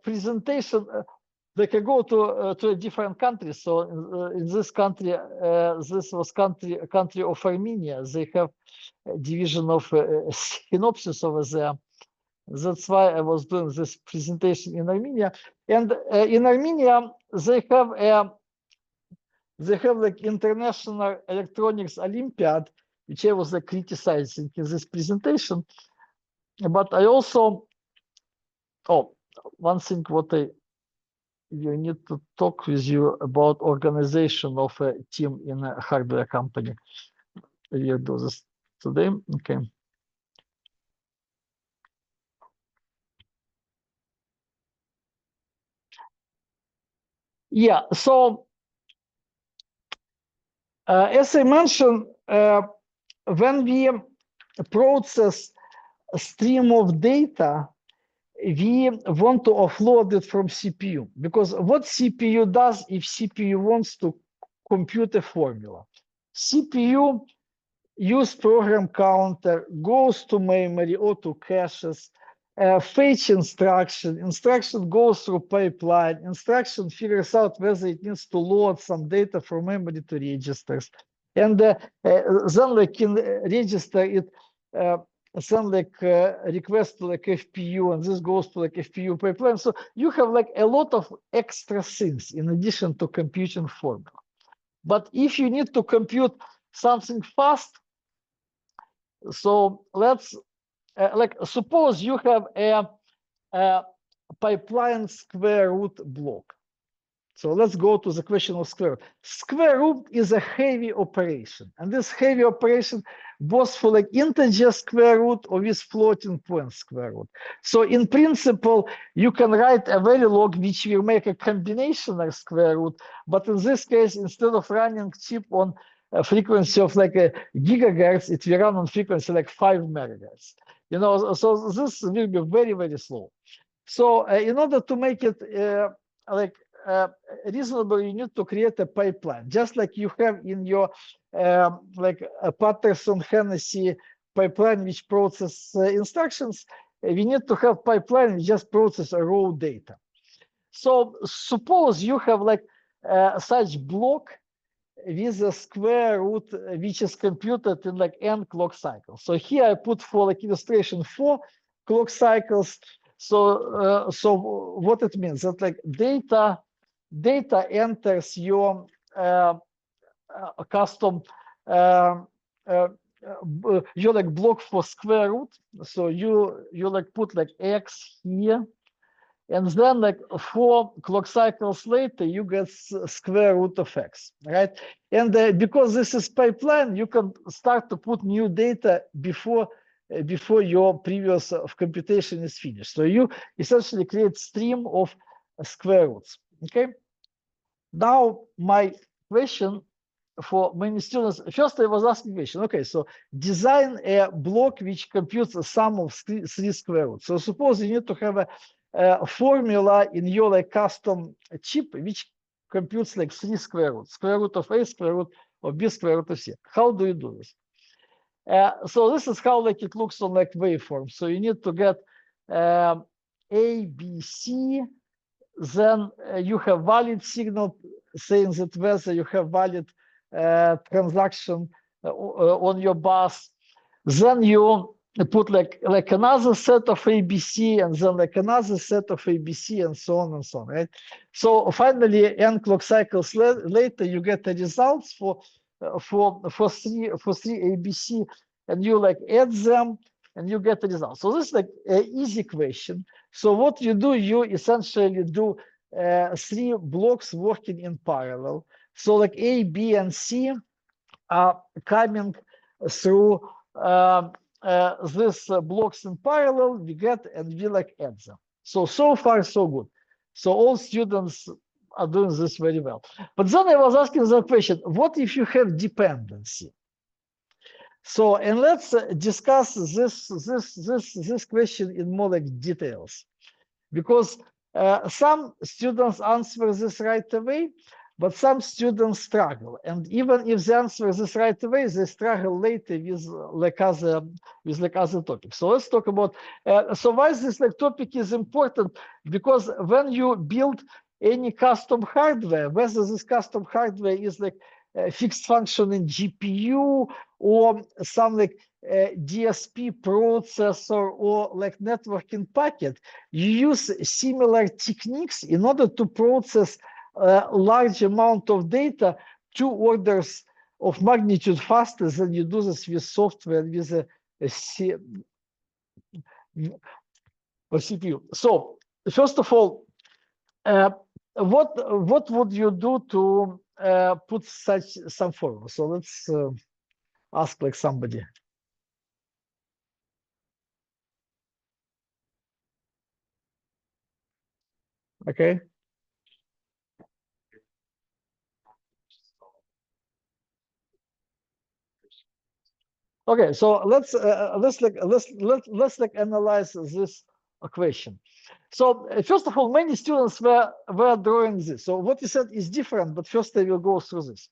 presentation. Like I go to a different country. So in this country, this was country of Armenia. They have a division of synopsis over there. That's why I was doing this presentation in Armenia. And in Armenia, they have like International Electronics Olympiad, which I was like criticizing in this presentation. But I also, one thing what you need to talk with you about organization of a team in a hardware company. We'll do this today. Okay. Yeah, so as I mentioned, when we process a stream of data, we want to offload it from CPU, because what CPU does if CPU wants to compute a formula? CPU use program counter, goes to memory or to caches, fetch instruction goes through pipeline, instruction figures out whether it needs to load some data from memory to registers, and then like in register it then like request to like FPU, and this goes to like FPU pipeline. So you have like a lot of extra things in addition to computing formula. But if you need to compute something fast, so let's like suppose you have a pipeline square root block. So let's go to the question of square root. Square root is a heavy operation, and this heavy operation both for like integer square root or with floating point square root. So in principle, you can write a Verilog which will make a combinational square root, but in this case, instead of running chip on a frequency of like a gigahertz, it will run on frequency like 5 megahertz. You know, so this will be very, very slow. So in order to make it like reasonable, you need to create a pipeline, just like you have in your like a Patterson-Hennessy pipeline which process instructions. We need to have pipeline which just process a raw data. So suppose you have like such block with a square root which is computed in like n clock cycles. So here I put for like illustration 4 clock cycles. So so what it means that like data enters your custom you like block for square root. So you like put like x here, and then like 4 clock cycles later you get square root of x, right? And because this is pipeline, you can start to put new data before your previous computation is finished. So you essentially create stream of square roots. Okay. Now my question for many students, first I was asking question, okay, so design a block which computes the sum of 3 square roots. So suppose you need to have a formula in your like custom chip which computes like 3 square roots, square root of a, square root of b, square root of c. How do you do this? So this is how like it looks on like waveform. So you need to get a, b, c, then you have valid signal saying that whether you have valid transaction on your bus. Then you put like another set of ABC, and then like another set of ABC, and so on and so on, right? So finally, n clock cycles later, you get the results for three ABC, and you like add them, and you get the result. So this is like an easy question. So what you do, you essentially do 3 blocks working in parallel. So like A, B, and C are coming through these blocks in parallel. We get and we like add them. So far so good. So all students are doing this very well. But then I was asking the question: what if you have dependency? So, and let's discuss this question in more like details, because some students answer this right away, but some students struggle. And even if they answer this right away, they struggle later with like other topics. So let's talk about so why this like topic is important, because when you build any custom hardware, whether this custom hardware is like fixed function in GPU or some like DSP processor or like networking packet, you use similar techniques in order to process a large amount of data 2 orders of magnitude faster than you do this with software with a CPU. So first of all, what would you do to put such some formula? So let's ask like somebody. Okay. Okay, so let's like analyze this question. So first of all, many students were drawing this. So what you said is different, but first I will go through this.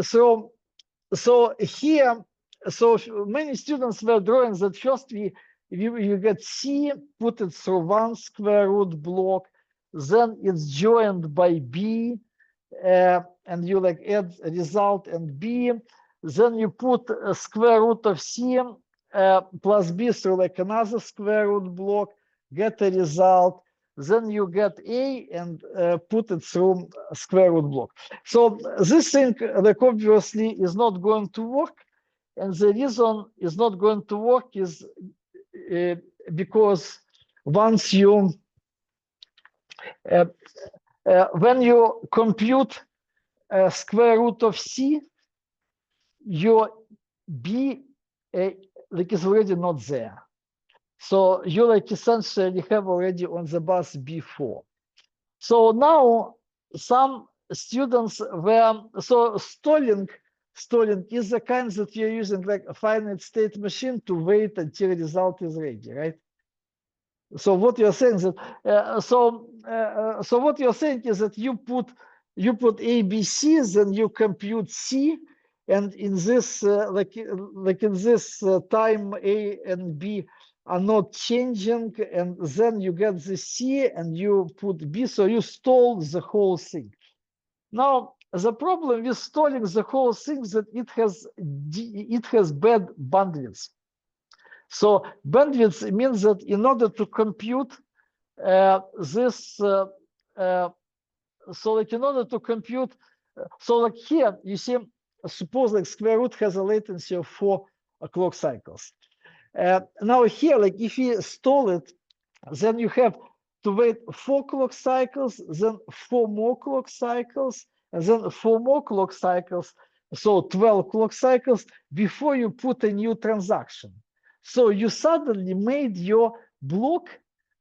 So here, so many students were drawing that first you get C, put it through one square root block, then it's joined by B, and you like add a result and B, then you put a square root of C plus B through like another square root block, get a result, then you get A and put it through a square root block. So this thing like obviously is not going to work, and the reason is not going to work is because once you when you compute square root of C, your B like is already not there. So you like essentially have already on the bus B4. So now some students were, so stalling is the kind that you're using like a finite state machine to wait until the result is ready, right? So what you're saying is that so what you're saying is that you put A, B, C, then you compute C, and in this like in this time A and B are not changing, and then you get the C and you put B, so you stall the whole thing. Now the problem with stalling the whole thing is that it has bad bandwidth. So bandwidth means that in order to compute this, so like in order to compute, so like here you see, suppose like square root has a latency of 4 clock cycles. Now here, like if you stall it, then you have to wait 4 clock cycles, then 4 more clock cycles, and then 4 more clock cycles, so 12 clock cycles before you put a new transaction. So you suddenly made your block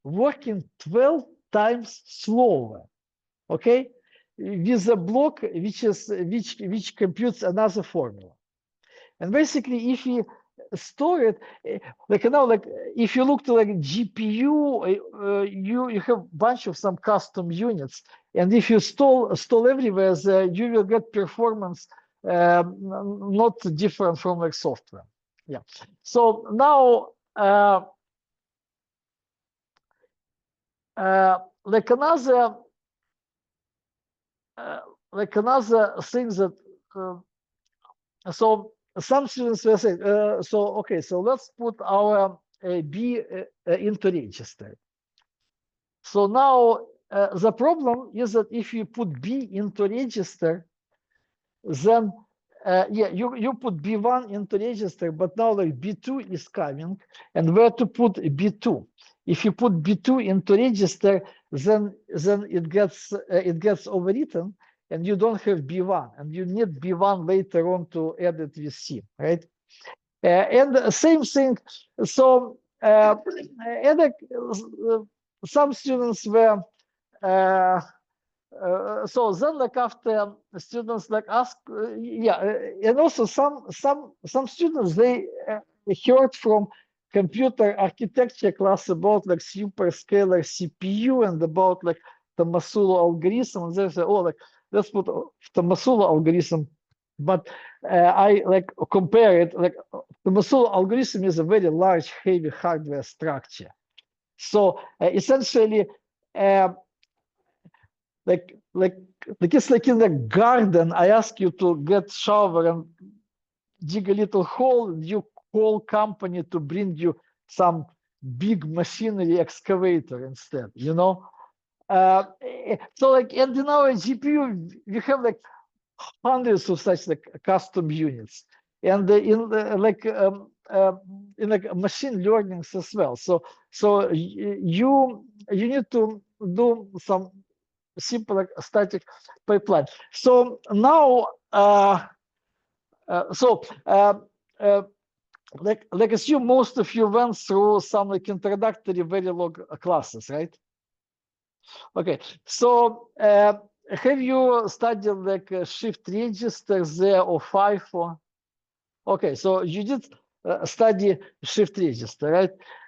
working 12 times slower, okay, with a block which computes another formula. And basically, if you store it, like now, like if you look to like GPU, you have a bunch of some custom units, and if you stall everywhere, you will get performance not different from like software. Yeah. So now, like another thing that so some students will say, so okay, so let's put our B into register. So now the problem is that if you put B into register, then yeah, you put B1 into register, but now like B2 is coming, and where to put B2? If you put B2 into register, then it gets overwritten, and you don't have B1, and you need B1 later on to add it with C, right? And the same thing. So some students were. So then, like after students like ask, yeah, and also some students they heard from computer architecture class about like superscalar CPU and about like Tomasulo algorithm, and they say, oh, like let's put Tomasulo algorithm, but I like compare it, like Tomasulo algorithm is a very large, heavy hardware structure. So essentially. Like it's like in the garden. I ask you to get shower and dig a little hole. You call company to bring you some big machinery excavator instead. You know, so like and in our GPU we have like hundreds of such like custom units, and in like machine learning as well. So you need to do some simple like static pipeline. So now, like assume most of you went through some like introductory Verilog classes, right? Okay. So have you studied like shift register there or FIFO? Okay. So you did study shift register, right?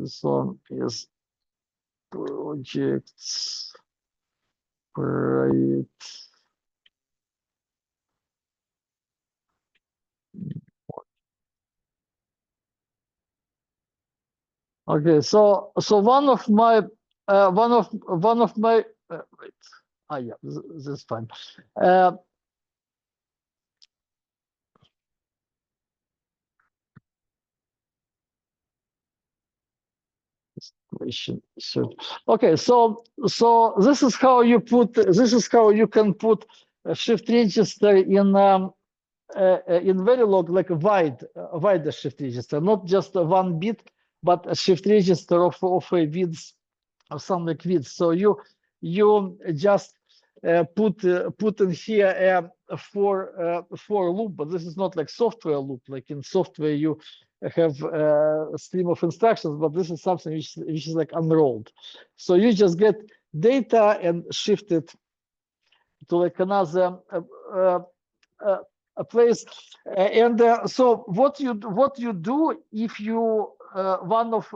This one is projects right. Okay, so one of my wait. Yeah, this is fine. So okay, so this is how you can put a shift register in Verilog, like a wider shift register, not just a 1 bit, but a shift register of a width, of some like width. So you just put in here a for loop, but this is not like software loop. Like in software, you have a stream of instructions, but this is something which is like unrolled. So you just get data and shift it to like another a place. So what you do if you one of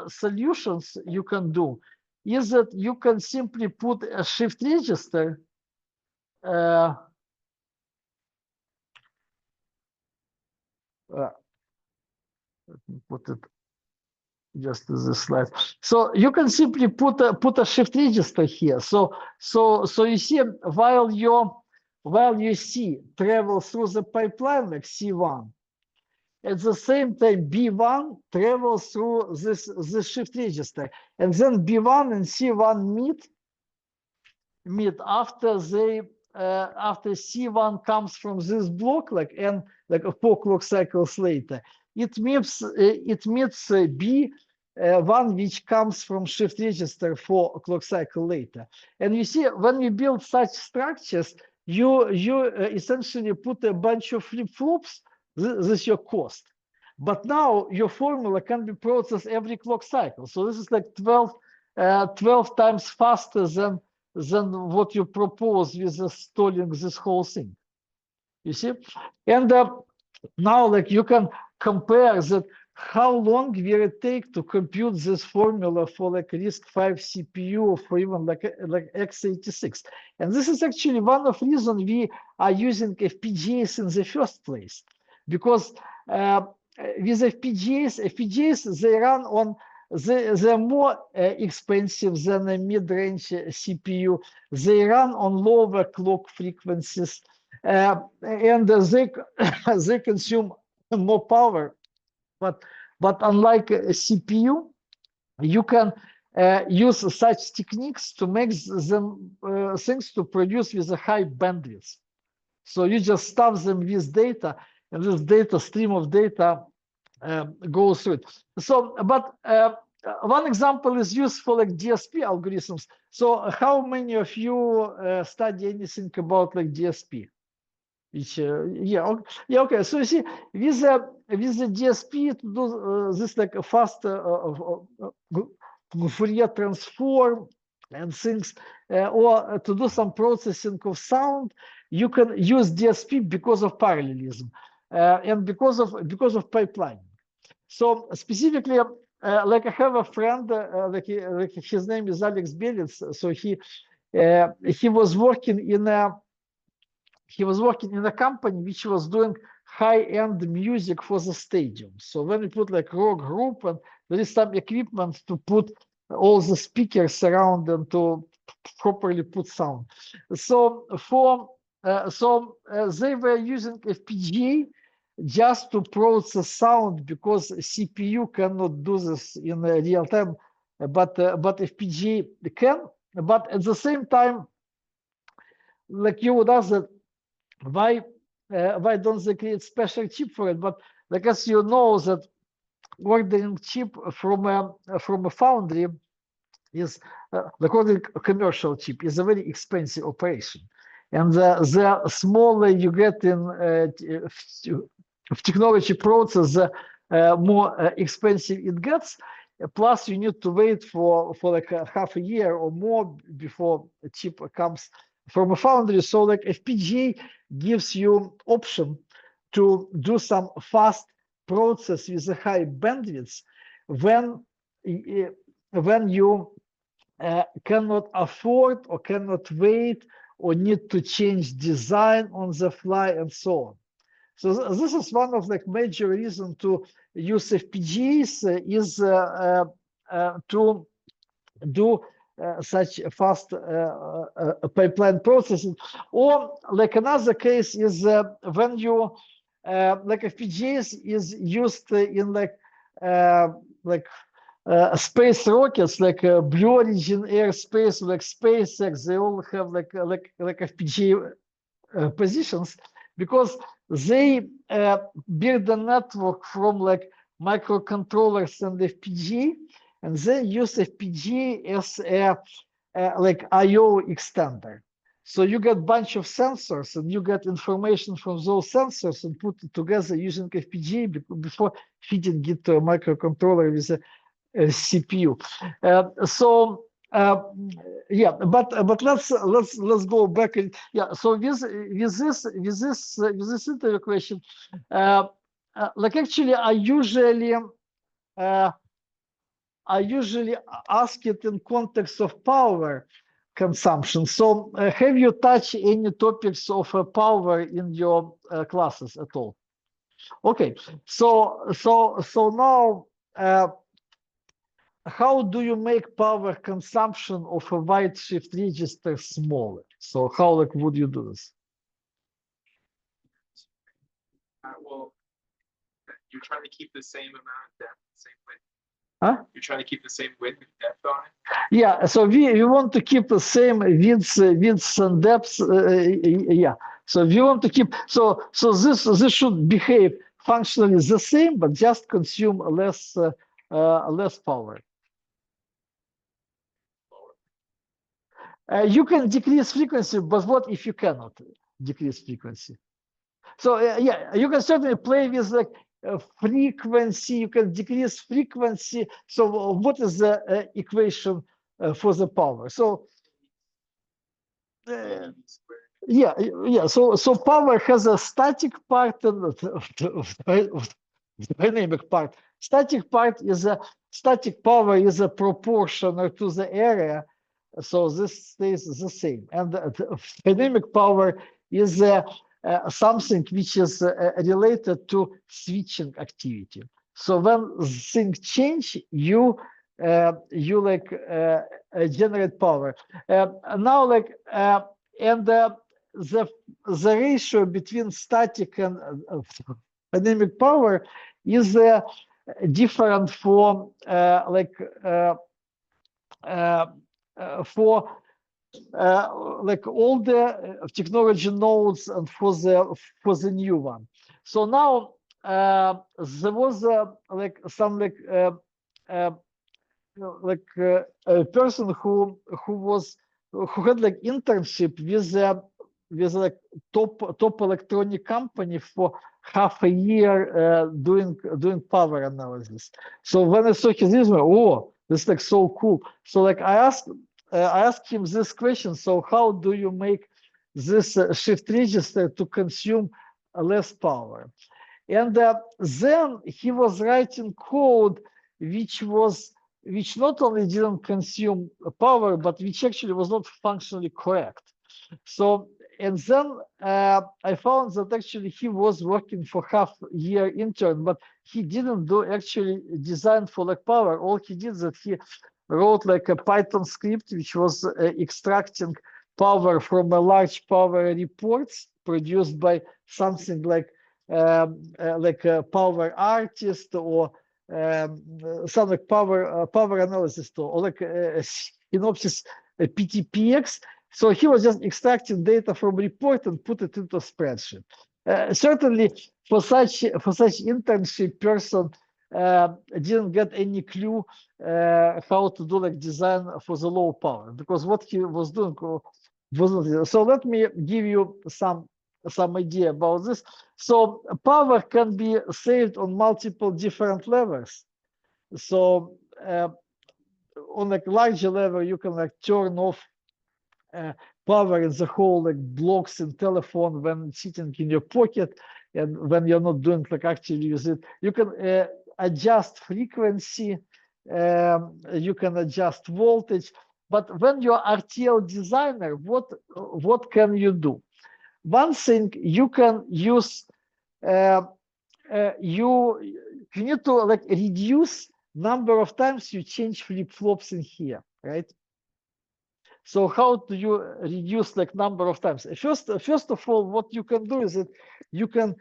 solutions you can do is that you can simply put a shift register let me put it just as a slide. So you can simply put a shift register here. So you see while you see travel through the pipeline like C1, at the same time B1 travels through this shift register, and then B1 and C1 meet after C1 comes from this block, like 4 clock cycles later. It meets B1 which comes from shift register 4 clock cycle later. And you see, when you build such structures, you essentially put a bunch of flip-flops. This is your cost. But now your formula can be processed every clock cycle. So this is like 12 times faster than what you propose with stalling this whole thing. You see? And now like you can compare that how long will it take to compute this formula for like RISC-V CPU or for even like x86. And this is actually one of the reasons we are using FPGAs in the first place. Because with FPGAs, they run on they're more expensive than a mid-range CPU. They run on lower clock frequencies, and they consume more power. But unlike a CPU, you can use such techniques to make them things to produce with a high bandwidth. So you just stuff them with data, and this data stream of data goes through it. So, but one example is used for like DSP algorithms. So, how many of you study anything about like DSP? Which okay. So you see, with the DSP to do this like a fast Fourier transform and things, or to do some processing of sound, you can use DSP because of parallelism and because of pipelining. So specifically, like I have a friend, like his name is Alex Belitz. So he was working in a company which was doing high-end music for the stadium. So when you put like rock group, and there is some equipment to put all the speakers around and to properly put sound. So they were using FPGA just to process sound because CPU cannot do this in real time, but FPGA can. But at the same time, like you would ask that, why don't they create special chip for it? But like as you know that ordering chip from a foundry is like ordering a commercial chip is a very expensive operation, and the smaller you get in technology process, the more expensive it gets. Plus, you need to wait for like half a year or more before a chip comes from a foundry. So like FPGA gives you option to do some fast process with a high bandwidth when when you cannot afford or cannot wait or need to change design on the fly and so on. So this is one of the major reasons to use FPGAs is to do such fast pipeline processing. Or like another case is when you like FPGAs is used in like space rockets, like Blue Origin Airspace, like SpaceX. They all have like FPGA positions because they build a network from like microcontrollers and FPGA, and then use FPGA as a like I/O extender. So you get a bunch of sensors and you get information from those sensors and put it together using FPGA before feeding it to a microcontroller with a CPU. Yeah, but let's go back and yeah. So with this interview question, like actually I usually ask it in context of power consumption. So have you touched any topics of power in your classes at all? Okay, so now how do you make power consumption of a wide shift register smaller? So how like would you do this? Well, you're trying to keep the same amount of depth, the same width. Huh? You're trying to keep the same width and depth on it. Yeah, so we want to keep the same widths and depths. Yeah, so we want to keep so this should behave functionally the same, but just consume less power. You can decrease frequency, but what if you cannot decrease frequency? So yeah, you can certainly play with like frequency. You can decrease frequency. So what is the equation for the power? So yeah. So power has a static part and dynamic part. Static power is a proportional to the area. So this stays the same, and the dynamic power is something which is related to switching activity. So when things change, you like generate power. Now, like and the ratio between static and dynamic power is different for for like all the technology nodes and for the new one. So now there was like some a person who had like internship with like top electronic company for half a year doing power analysis. So when I saw his resume, oh, this is like so cool. So like I asked him this question. So how do you make this shift register to consume less power? And then he was writing code which not only didn't consume power, but which actually was not functionally correct. So, and then I found that actually he was working for half-year intern, but he didn't do actually design for like power. All he did that he wrote like a Python script which was extracting power from a large power reports produced by something like a power artist or some like power analysis tool, or like Synopsys PTPX. So he was just extracting data from report and put it into a spreadsheet. Certainly, for such internship person didn't get any clue how to do like design for the low power, because what he was doing wasn't. So let me give you some idea about this. So power can be saved on multiple different levels. So on like larger level, you can like turn off power in the whole like blocks in telephone when it's sitting in your pocket, and when you're not doing like actually use it. You can adjust frequency. You can adjust voltage. But when you're RTL designer, what can you do? One thing you can use, you need to like reduce number of times you change flip-flops in here, right? So how do you reduce like number of times? First of all, what you can do is that you can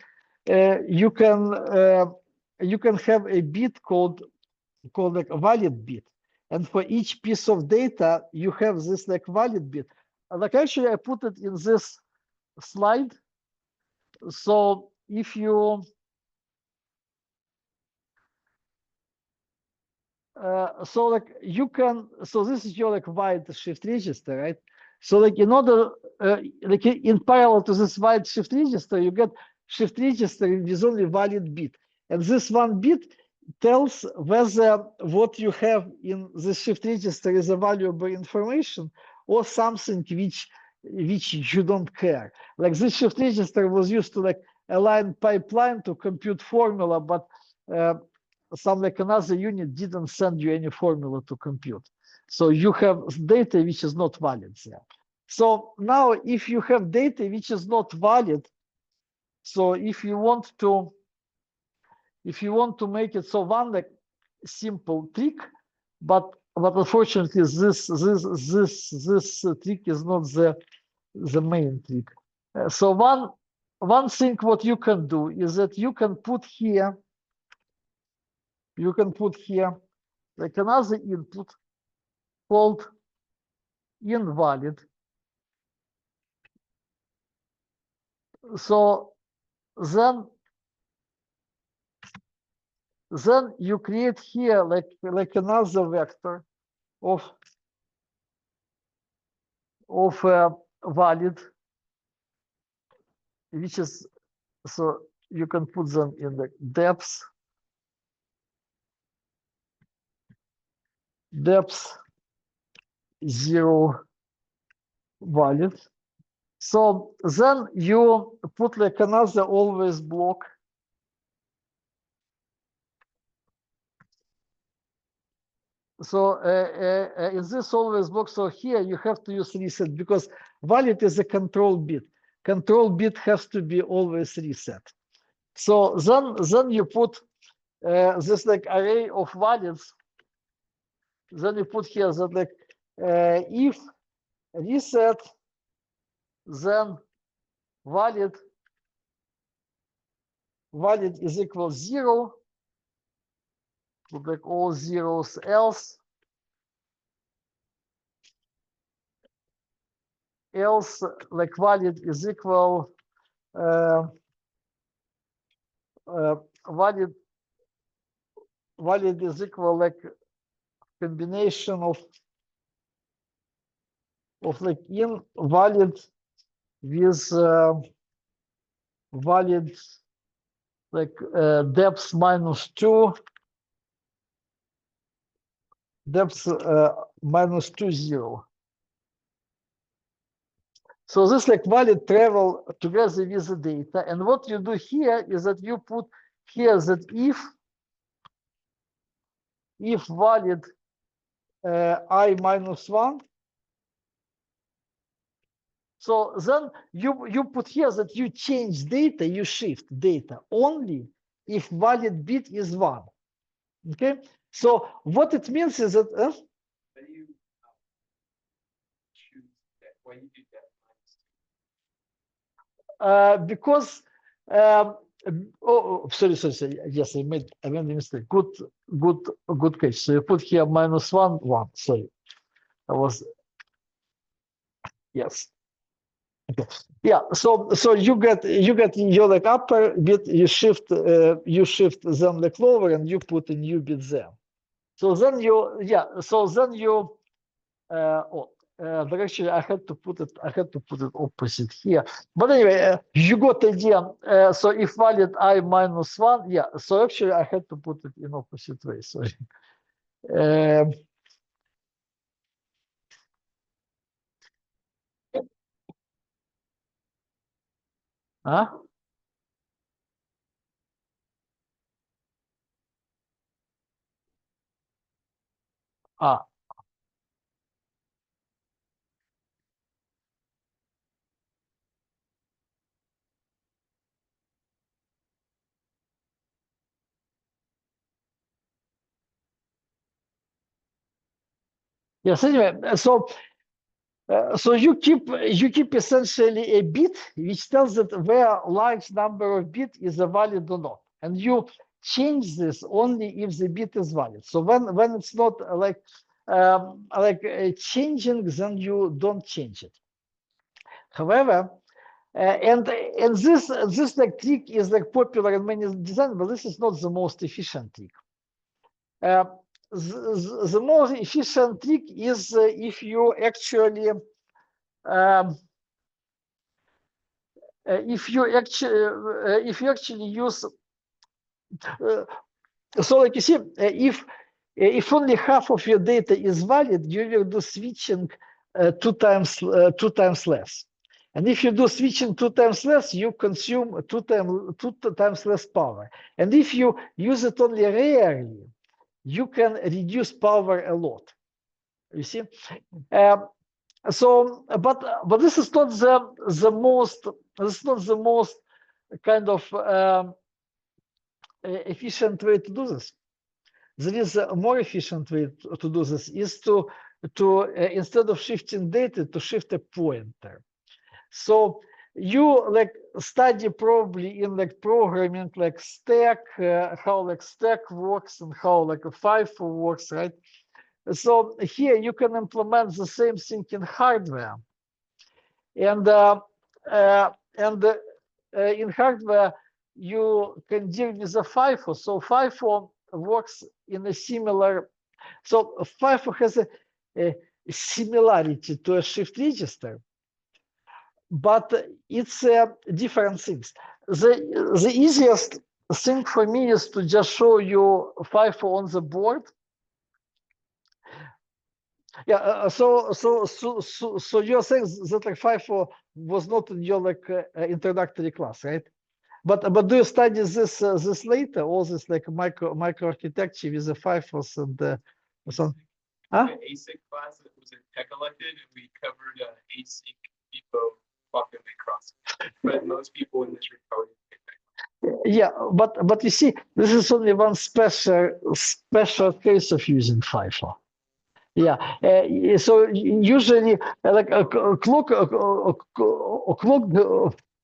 have a bit called like a valid bit, and for each piece of data you have this like valid bit. Like actually I put it in this slide. So if you so like you can, so this is your like wide shift register, right? So like in order like in parallel to this wide shift register, you get shift register with only valid bit, and this one bit tells whether what you have in the shift register is a valuable information or something which you don't care. Like this shift register was used to like align pipeline to compute formula, but some like another unit didn't send you any formula to compute. So you have data which is not valid there. So now if you have data which is not valid, so if you want to make it, so one like simple trick, but unfortunately this trick is not the main trick. So one thing what you can do is that you can put here like another input called invalid. So then you create here like another vector of valid, which is, so you can put them in the depth 0 valid. So then you put like another always block. So in this always block, so here you have to use reset because valid is a control bit. Control bit has to be always reset. So then you put this like array of valids. Then you put here that like if reset, then valid is equal 0. Put like all zeros, else like valid is equal valid is equal like combination of like invalid with valid like depth -2, depth -2 0. So this like valid travel together with the data, and what you do here is that you put here that if valid I -1, so then you put here that you change data, you shift data only if valid bit is 1. Okay, so what it means is that How do you choose that? Why you do that? because sorry, yes, I made a mistake. Good catch. So you put here -1 1. Sorry, I was, yes. Okay. Yeah. So you get your like upper bit. You shift them like lower, and you put a new bit there. So then but actually I had to put it opposite here. But anyway, you got the idea. So if valid I -1, yeah. So actually I had to put it in opposite way. Sorry. Huh? Ah. Yes, anyway, so you keep essentially a bit which tells that where large number of bit is a valid or not, and you change this only if the bit is valid. So when it's not changing, then you don't change it. However, and this like trick is like popular in many designs, but this is not the most efficient trick. The most efficient trick is if you actually if you actually use so like you see if only half of your data is valid, you will do switching two times less. And if you do switching 2 times less, you consume two times less power. And if you use it only rarely, you can reduce power a lot. You see, so but this is not the most. This is not the most kind of efficient way to do this. There is a more efficient way to do this is to instead of shifting data, to shift a pointer. So you like study probably in like programming like stack, how like stack works and how like a FIFO works, right? So here you can implement the same thing in hardware, and in hardware you can deal with a FIFO. So FIFO works in a similar. So FIFO has a similarity to a shift register, but it's different things. The easiest thing for me is to just show you FIFO on the board. Yeah. So you're saying that like FIFO was not in your like introductory class, right? But do you study this later? All this like microarchitecture with the FIFOs and so? Huh? The ASIC class that was in tech elected, and we covered ASIC, depot, bucket cross. But most people in this room probably. Yeah, but you see, this is only one special case of using FIFO. Yeah, so usually like a clock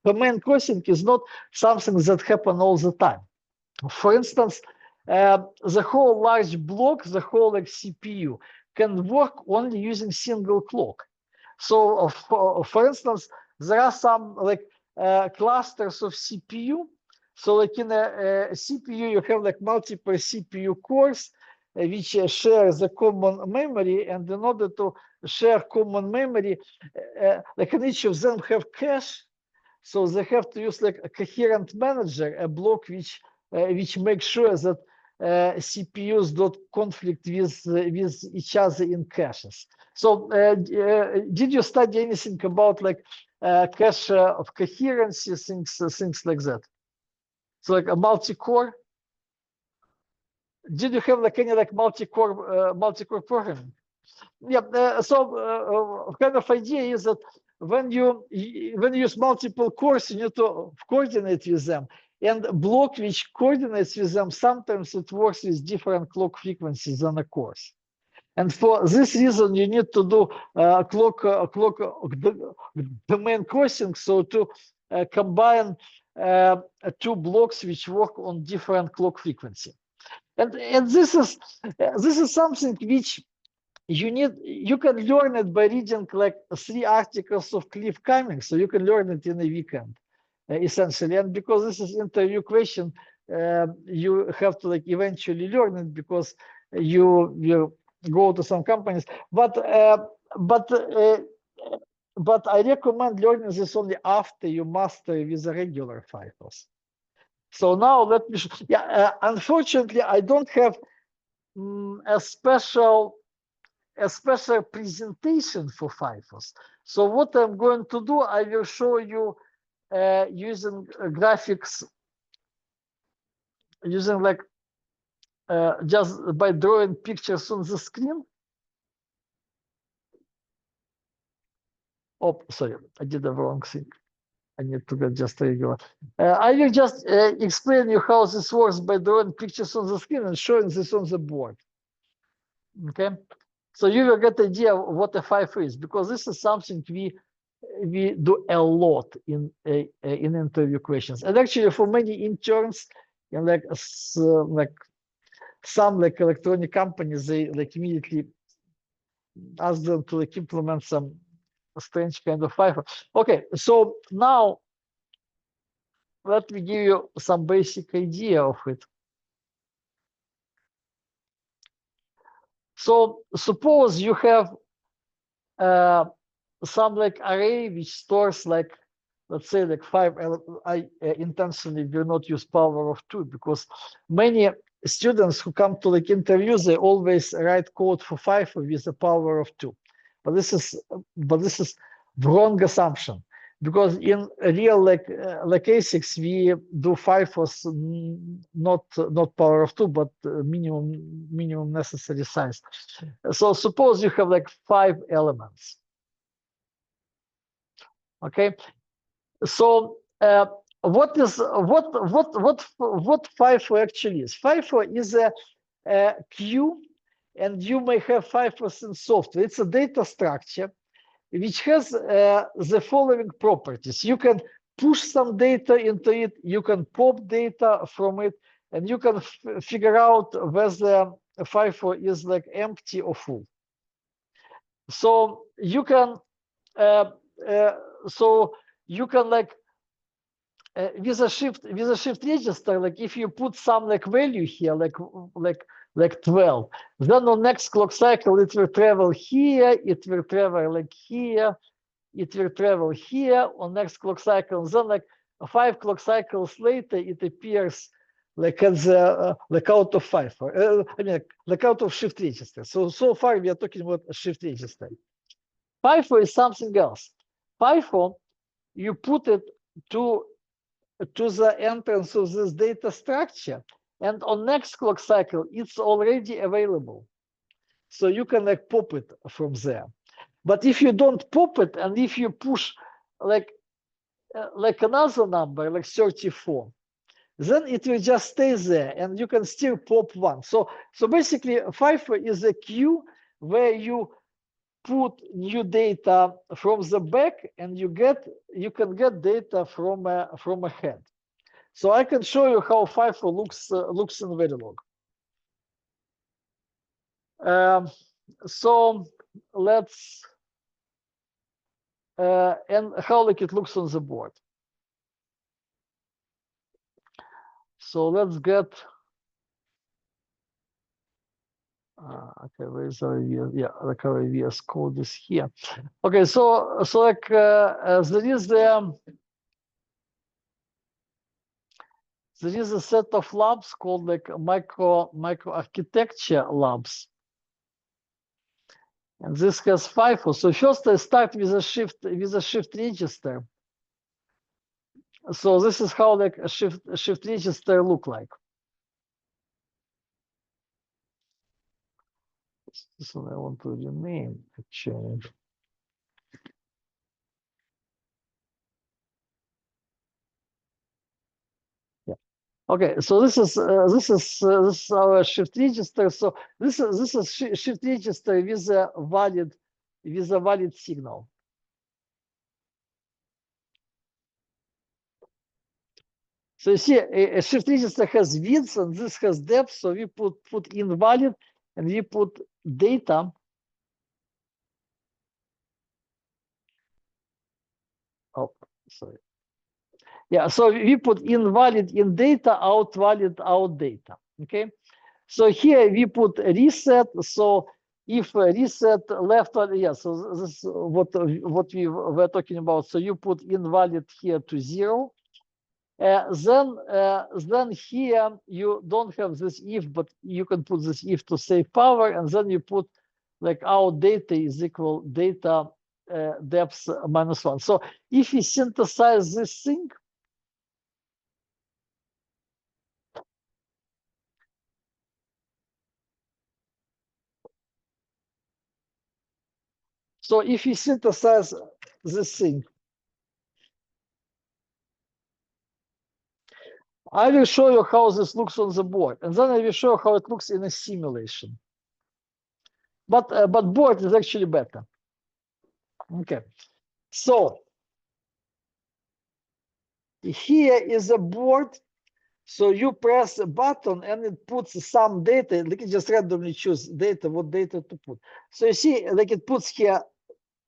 command crossing is not something that happen all the time. For instance, the whole large block, the whole like CPU can work only using single clock. So for instance, there are some like clusters of CPU. So like in a CPU, you have like multiple CPU cores which share the common memory, and in order to share common memory, like in each of them have cache, so they have to use like a coherent manager, a block which makes sure that CPUs don't conflict with each other in caches. So did you study anything about like cache of coherency, things like that? So like a multi-core. Did you have like any like multi-core programming? Yeah. So kind of idea is that when you use multiple cores, you need to coordinate with them, and block which coordinates with them, sometimes it works with different clock frequencies than a course. And for this reason, you need to do clock domain crossing, so to combine two blocks which work on different clock frequency. And this is something which you can learn it by reading like 3 articles of Cliff Cummings, so you can learn it in a weekend, essentially. And because this is interview question, you have to like eventually learn it because you go to some companies. But I recommend learning this only after you master with the regular FIFOs. So now let me show. Yeah, unfortunately, I don't have a special presentation for FIFOs. So what I'm going to do, I will show you using graphics, using like just by drawing pictures on the screen. Oh, sorry, I did the wrong thing. I need to get just regular. I will just explain you how this works by drawing pictures on the screen and showing this on the board. Okay, so you will get an idea of what a FIFO is, because this is something we do a lot in interview questions, and actually for many interns in like some like electronic companies, they like immediately ask them to like implement some strange kind of FIFO. Okay, so now let me give you some basic idea of it. So suppose you have some like array which stores like, let's say like 5. I intentionally will not use power of 2 because many students who come to like interviews, they always write code for FIFO with the power of 2. But this is wrong assumption, because in real like ASICs we do FIFOs not power of 2 but minimum necessary size. So suppose you have like 5 elements. Okay, so what FIFO actually is? FIFO is a queue, and you may have FIFOs in software. It's a data structure which has the following properties. You can push some data into it, you can pop data from it, and you can figure out whether FIFO is like empty or full. So you can like with a shift register, like if you put some like value here, like 12, then on next clock cycle it will travel here, it will travel like here, it will travel here on next clock cycle. Then like 5 clock cycles later, it appears like as like out of FIFO. I mean like out of shift register. So far we are talking about a shift register. FIFO is something else. FIFO, you put it to the entrance of this data structure, and on next clock cycle it's already available, so you can like pop it from there. But if you don't pop it, and if you push like another number like 34, then it will just stay there and you can still pop one. So basically FIFO is a queue where you put new data from the back, and you can get data from ahead. So I can show you how FIFO looks in Verilog. So let's and how like it looks on the board. So let's get okay, where is our VS? Yeah, like our VS code is here. Okay, so like there is a set of labs called like microarchitecture labs, and this has FIFO. So first I start with a shift register. So this is how like a shift register look like. So I want to rename actually. Yeah. Okay. So this is our shift register. So this is shift register with a valid signal. So you see, a shift register has width and this has depth. So we put invalid and we put data. Oh, sorry. Yeah, so we put invalid in data, out valid out data. Okay, so here we put reset. So if reset left, yeah, so this is what we were talking about. So you put invalid here to 0. Then here you don't have this if, but you can put this if to save power, and then you put like out data is equal data depth -1. So if we synthesize this thing, so if you synthesize this thing. I will show you how this looks on the board, and then I will show you how it looks in a simulation. But board is actually better. Okay, so here is a board. So you press a button and it puts some data. Like you just randomly choose data, what data to put. So you see, like it puts here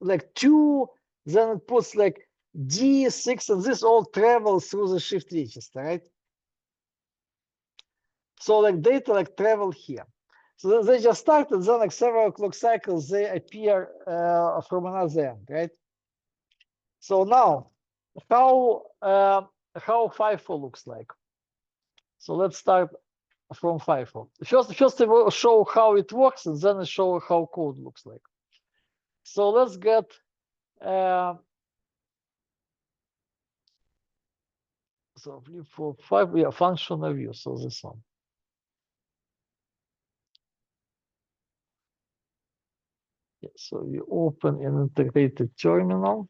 like 2, then it puts like D6, and this all travels through the shift register, right? So like data like travel here. So they just started, then like several clock cycles, they appear from another end, right? So now, how FIFO looks like. So let's start from FIFO. First I will show how it works, and then I show how code looks like. So let's get so flip for 5, yeah, functional view. So this one. Yeah, so you open an integrated terminal.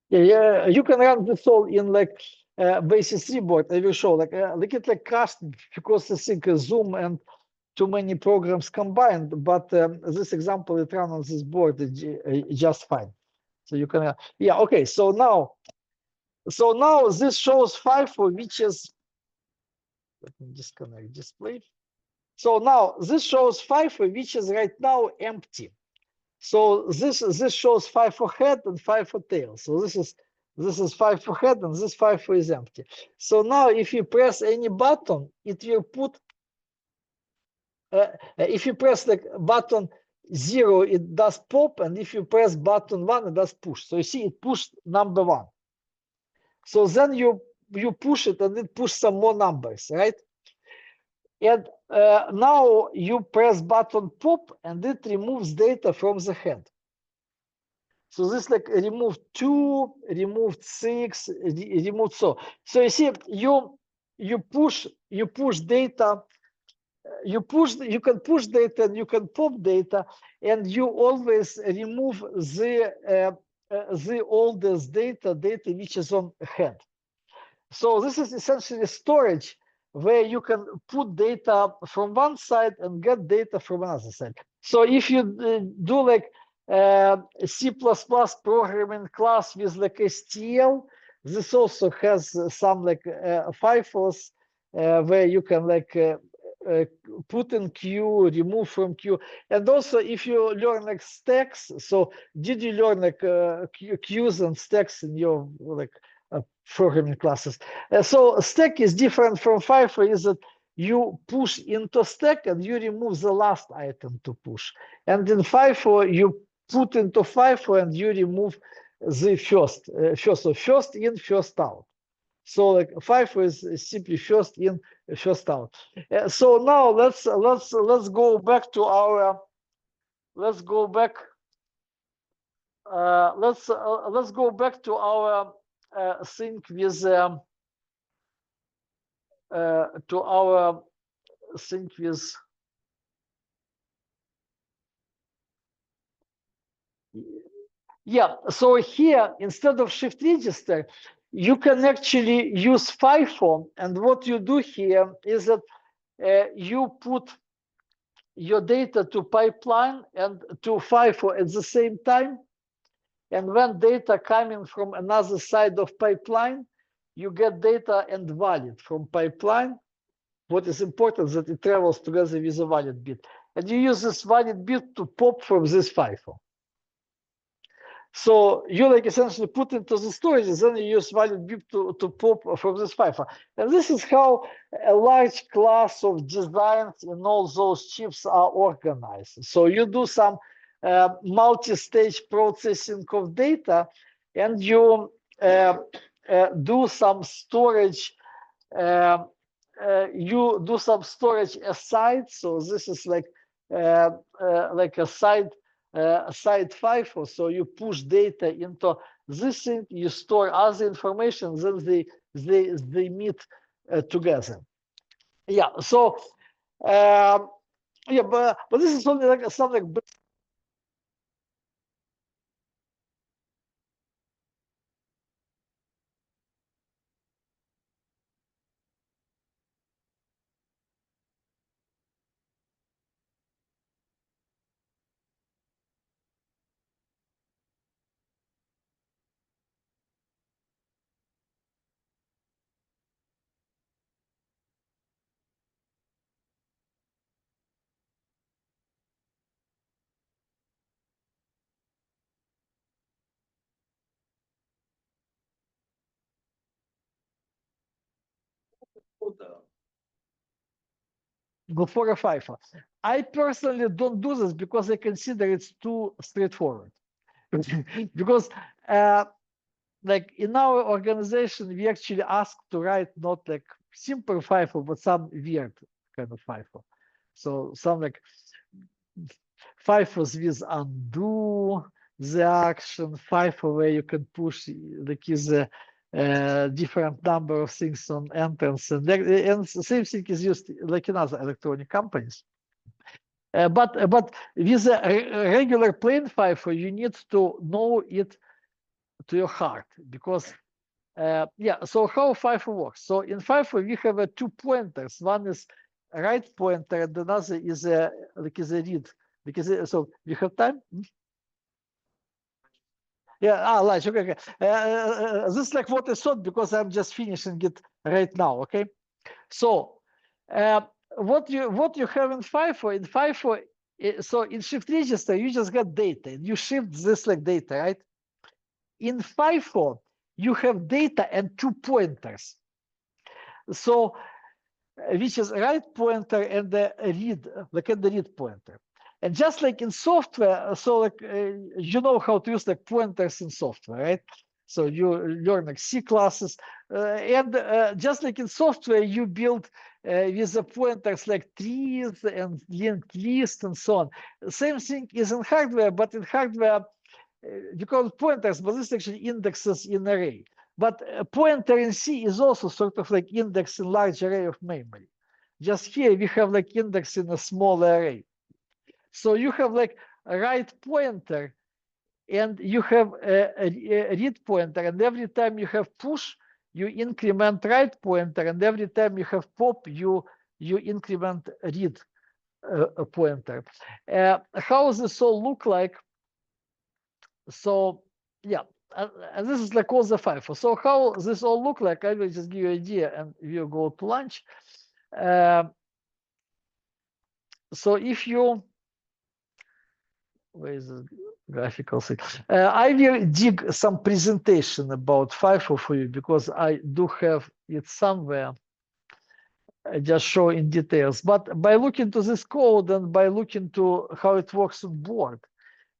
Yeah, you can run this all in like basis 3 board. I will show like it like crashed because I think Zoom and too many programs combined. But this example it runs on this board just fine. So you can yeah, okay. So now this shows FIFO, which is, let me disconnect display. So now this shows FIFO, which is right now empty. So this shows FIFO head and FIFO tail. So this is FIFO head and this FIFO is empty. So now if you press any button, it will put. If you press the button 0, it does pop, and if you press button 1, it does push. So you see, it pushed number 1. So then you push it, and it pushes some more numbers, right? And now you press button pop, and it removes data from the head. So this like removed 2, removed 6, removed so. So you see, you push data. You can push data and you can pop data, and you always remove the oldest data which is on head. So this is essentially storage where you can put data from one side and get data from another side. So if you do like C++ programming class with like STL, this also has some like FIFOs where you can like put in queue, remove from queue. And also if you learn like stacks, so did you learn like queues and stacks in your like programming classes? So stack is different from FIFO, is that you push into stack and you remove the last item to push. And in FIFO, you put into FIFO and you remove the first. So first in, first out. So like FIFO is simply first in, first out. So now let's go back to our let's go back to our thing with yeah. So here, instead of shift register, you can actually use FIFO, and what you do here is that you put your data to pipeline and to FIFO at the same time. And when data coming from another side of pipeline, you get data and valid from pipeline. What is important is that it travels together with a valid bit. And you use this valid bit to pop from this FIFO. So you like essentially put into the storage, and then you use valid bit to pop from this FIFO. And this is how a large class of designs in all those chips are organized. So you do some multi-stage processing of data, and you do some storage. You do some storage aside. So this is like a side FIFO. So you push data into this thing, you store other information, then they meet together. Yeah. So yeah, but this is only like something. Go for a FIFO. I personally don't do this because I consider it's too straightforward. Because like in our organization, we actually ask to write not like simple FIFO, but some weird kind of FIFO. So some like FIFOs with undo the action, FIFO where you can push the keys different number of things on entrance, and the same thing is used like in other electronic companies. But with a regular plain FIFO, you need to know it to your heart, because yeah. So how FIFO works? So in FIFO we have two pointers. One is right pointer, and another is a read. Because so we have time. Yeah, lunch. Okay. This is like what I thought, because I'm just finishing it right now. Okay. So what you have in FIFO, so in shift register you just got data, and you shift this like data, right? In FIFO you have data and two pointers. So which is right pointer and the read, like at the read pointer. And just like in software, so like you know how to use like pointers in software, right? So you learn like C classes, and just like in software, you build with the pointers like trees and linked lists and so on. Same thing is in hardware, but in hardware you call it pointers, but this is actually indexes in array. But a pointer in C is also sort of like index in large array of memory. Just here we have like index in a small array. So you have like a right pointer and you have a read pointer, and every time you have push, you increment right pointer, and every time you have pop, you increment read pointer. How does this all look like? So yeah, and this is like all the FIFO. So how this all look like? I will just give you an idea, and we'll go to lunch. So if you, where is the graphical thing? I will dig some presentation about FIFO for you, because I do have it somewhere. I just show in details. But by looking to this code and by looking to how it works on board,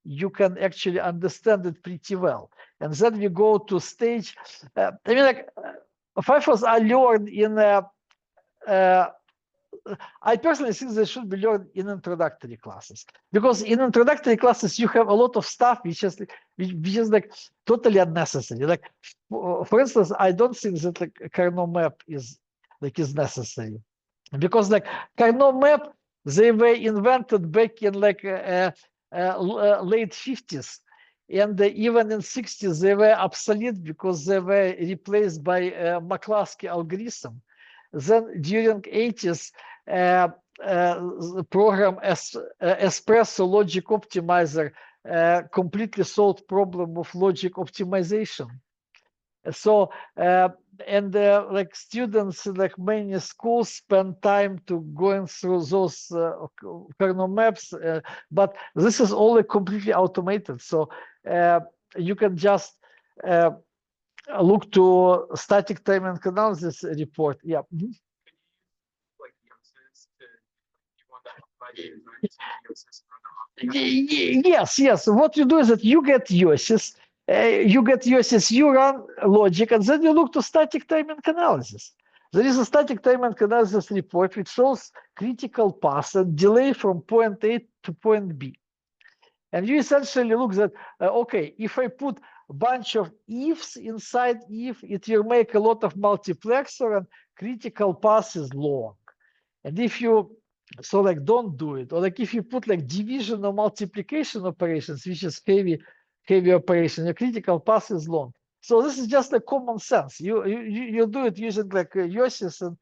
you can actually understand it pretty well. And then we go to stage. I mean, like FIFOs are learned in. I personally think they should be learned in introductory classes, because in introductory classes you have a lot of stuff which is like totally unnecessary. Like for instance, I don't think that like Carnot map is necessary, because like Carnot map, they were invented back in like late 50s, and even in 60s they were obsolete because they were replaced by McCluskey algorithm. Then during 80s, the program Espresso Logic Optimizer completely solved problem of logic optimization. So and like students, like many schools, spend time to going through those kernel maps, but this is all completely automated. So you can just look to static time and analysis report. Yeah. Mm-hmm. Like Yosis to, you want to optimize Yosis run Yes, yes. What you do is that you get Yosis, you run logic, and then you look to static timing analysis. There is a static timing analysis report which shows critical path and delay from point A to point B. And you essentially look at, okay, if I put a bunch of ifs inside if, it will make a lot of multiplexer and critical path is long. And if you, so like don't do it. Or like if you put like division or multiplication operations, which is heavy operation, your critical path is long. So this is just like common sense. You do it using like YOSIS and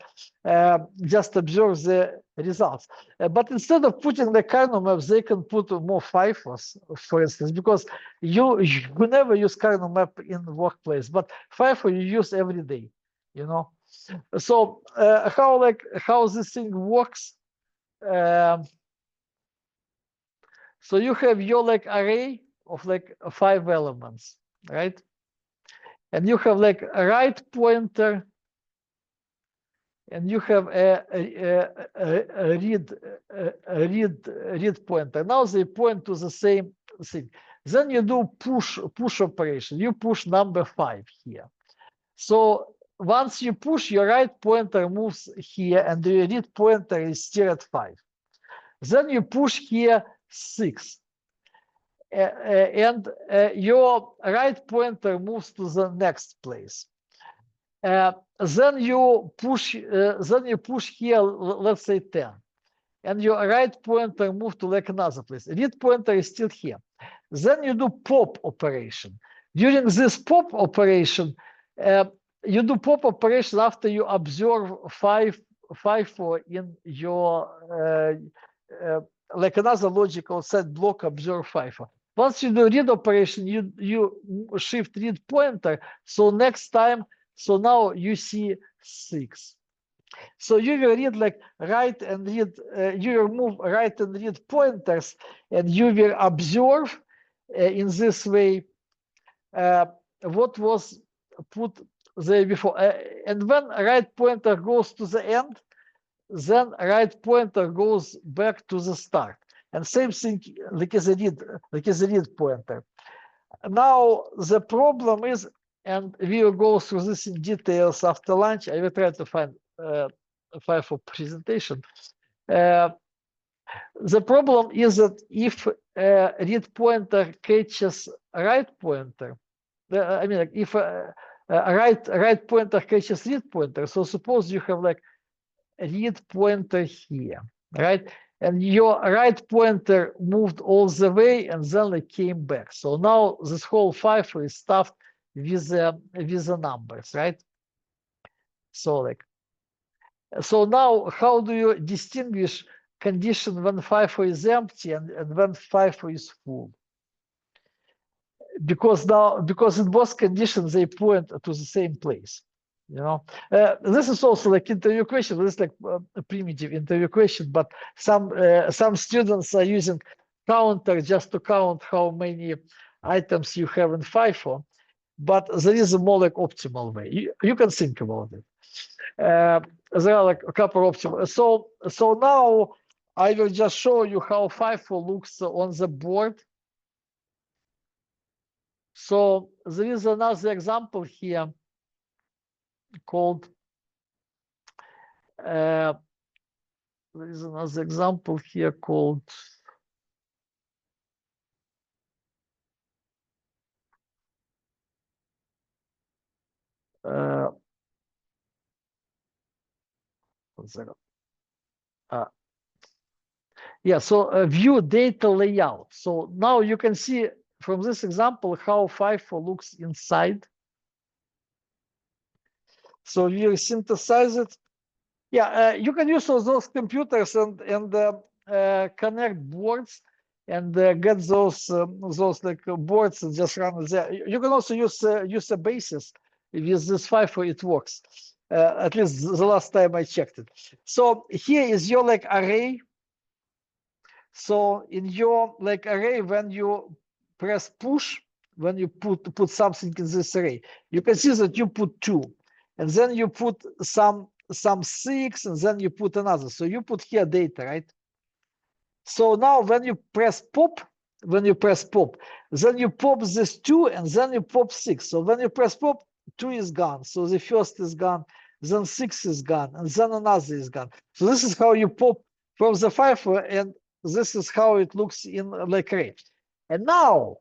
just observe the results. But instead of putting the kernel maps, they can put more FIFOs, for instance, because you never use kernel map in the workplace, but FIFO you use every day, you know. So how this thing works? So you have your like array of like 5 elements, right? And you have like a right pointer, and you have a read pointer. Now they point to the same thing. Then you do push operation. You push number 5 here. So once you push, your right pointer moves here, and the read pointer is still at 5. Then you push here 6. And your right pointer moves to the next place. Then you push here, let's say 10, and your right pointer move to like another place. Read pointer is still here. Then you do pop operation. During this pop operation, you do pop operation after you observe 5 in your like another logical set block observe 5. Once you do read operation, you shift read pointer. So next time, so now you see 6. So you will read like right and read, you will move right and read pointers, and you will observe in this way what was put there before. And when right pointer goes to the end, then right pointer goes back to the start. And same thing like as a read pointer. Now the problem is, and we will go through this in details after lunch. I will try to find a file for presentation. The problem is that if read pointer catches right pointer, I mean, like if right pointer catches read pointer, so suppose you have like read pointer here, right? And your right pointer moved all the way and then it came back. So now this whole FIFO is stuffed with the numbers, right? So like, so now how do you distinguish condition when FIFO is empty and when FIFO is full? Because in both conditions they point to the same place. You know, this is also like interview question. This is like a primitive interview question, but some students are using counter just to count how many items you have in FIFO. But there is a more like optimal way. You can think about it. There are like a couple of optimal. So now I will just show you how FIFO looks on the board. So there is another example here called there is another example here called yeah, so view data layout. So now you can see from this example how FIFO looks inside. So you synthesize it. Yeah, you can use all those computers and connect boards and get those like boards and just run there. You can also use a basis with this FIFO. It works. At least the last time I checked it. So here is your like array. So in your like array, when you press push, when you put something in this array, you can see that you put 2, and then you put some 6, and then you put another. So you put here data, right? So now when you press pop, then you pop this 2, and then you pop 6. So when you press pop, 2 is gone. So the first is gone, then 6 is gone, and then another is gone. So this is how you pop from the FIFO, and this is how it looks in like array. And now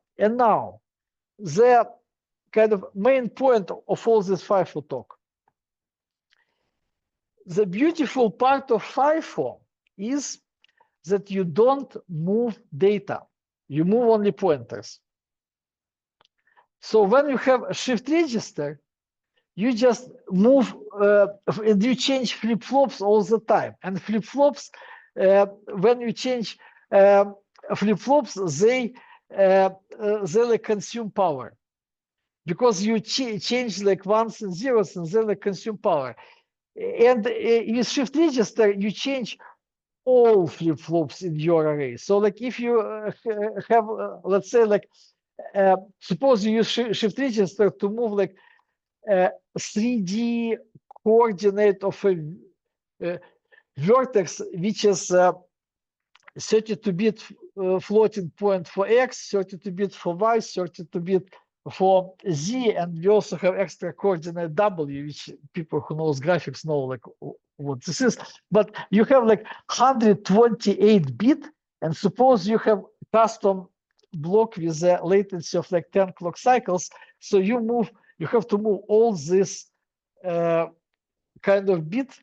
the kind of main point of all this FIFO talk. the beautiful part of FIFO is that you don't move data. You move only pointers. So when you have a shift register, you just move and you change flip-flops all the time. And flip-flops, when you change flip-flops, they like consume power. Because you change like ones and zeros and they like consume power. And with shift register, you change all flip-flops in your array. So like if you have, let's say like, suppose you use shift register to move like 3D coordinate of a vertex, which is 32-bit floating point for X, 32-bit for Y, 32-bit for Z, and we also have extra coordinate W, which people who knows graphics know like what this is. But you have like 128-bit, and suppose you have custom block with a latency of like 10 clock cycles, so you have to move all this kind of bit.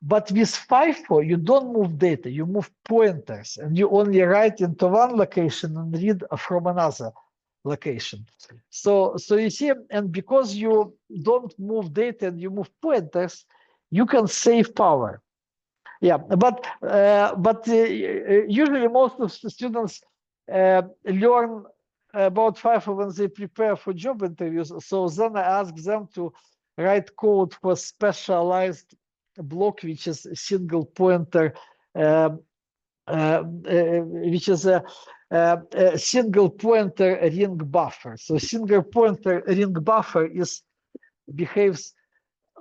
But with FIFO, you don't move data, you move pointers, and you only write into one location and read from another location. So you see, and because you don't move data and you move pointers, you can save power. Yeah, but usually most of the students learn about FIFO when they prepare for job interviews. So then I ask them to write code for specialized block, which is a single pointer, which is a single pointer ring buffer. So single pointer ring buffer behaves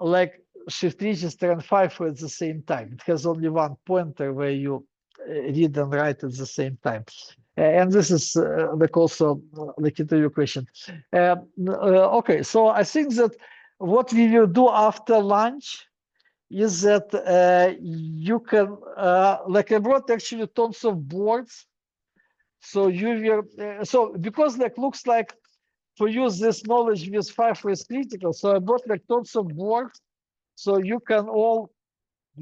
like shift register and FIFO at the same time. It has only one pointer where you read and write at the same time. And this is like also like into your question. Okay, so I think that what we will do after lunch is that you can, like I brought actually tons of boards. So you will, so because like looks like to use this knowledge with FIFO is critical, so I brought like tons of boards. So you can all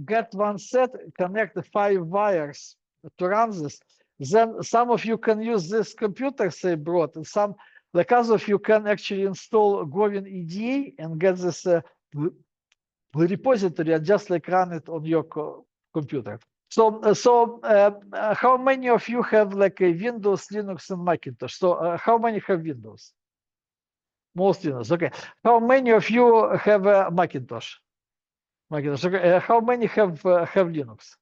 get one set, connect the 5 wires to run this. Then some of you can use this computers I brought, and some, like others of you can actually install Gowin EDA and get this repository and just like run it on your computer. So how many of you have like a Windows, Linux, and Macintosh? So how many have Windows? Most Windows. Okay. How many of you have Macintosh? Macintosh. Okay. How many have Linux?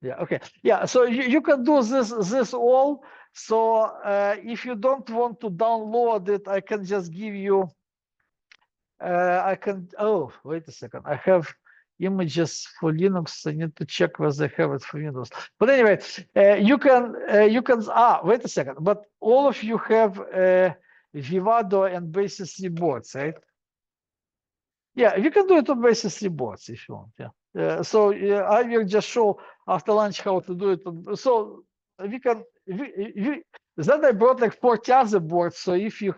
Yeah. Okay. Yeah. So you can do this all. So if you don't want to download it, I can just give you. I can. Oh, wait a second. I have images for Linux. I need to check whether I have it for Windows. But anyway, you can. Wait a second. But all of you have Vivado and Basis 3 boards, right? Yeah, you can do it on Basis 3 boards if you want. Yeah. So I will just show after lunch how to do it. So we can. Then I brought like 40 other boards. So if you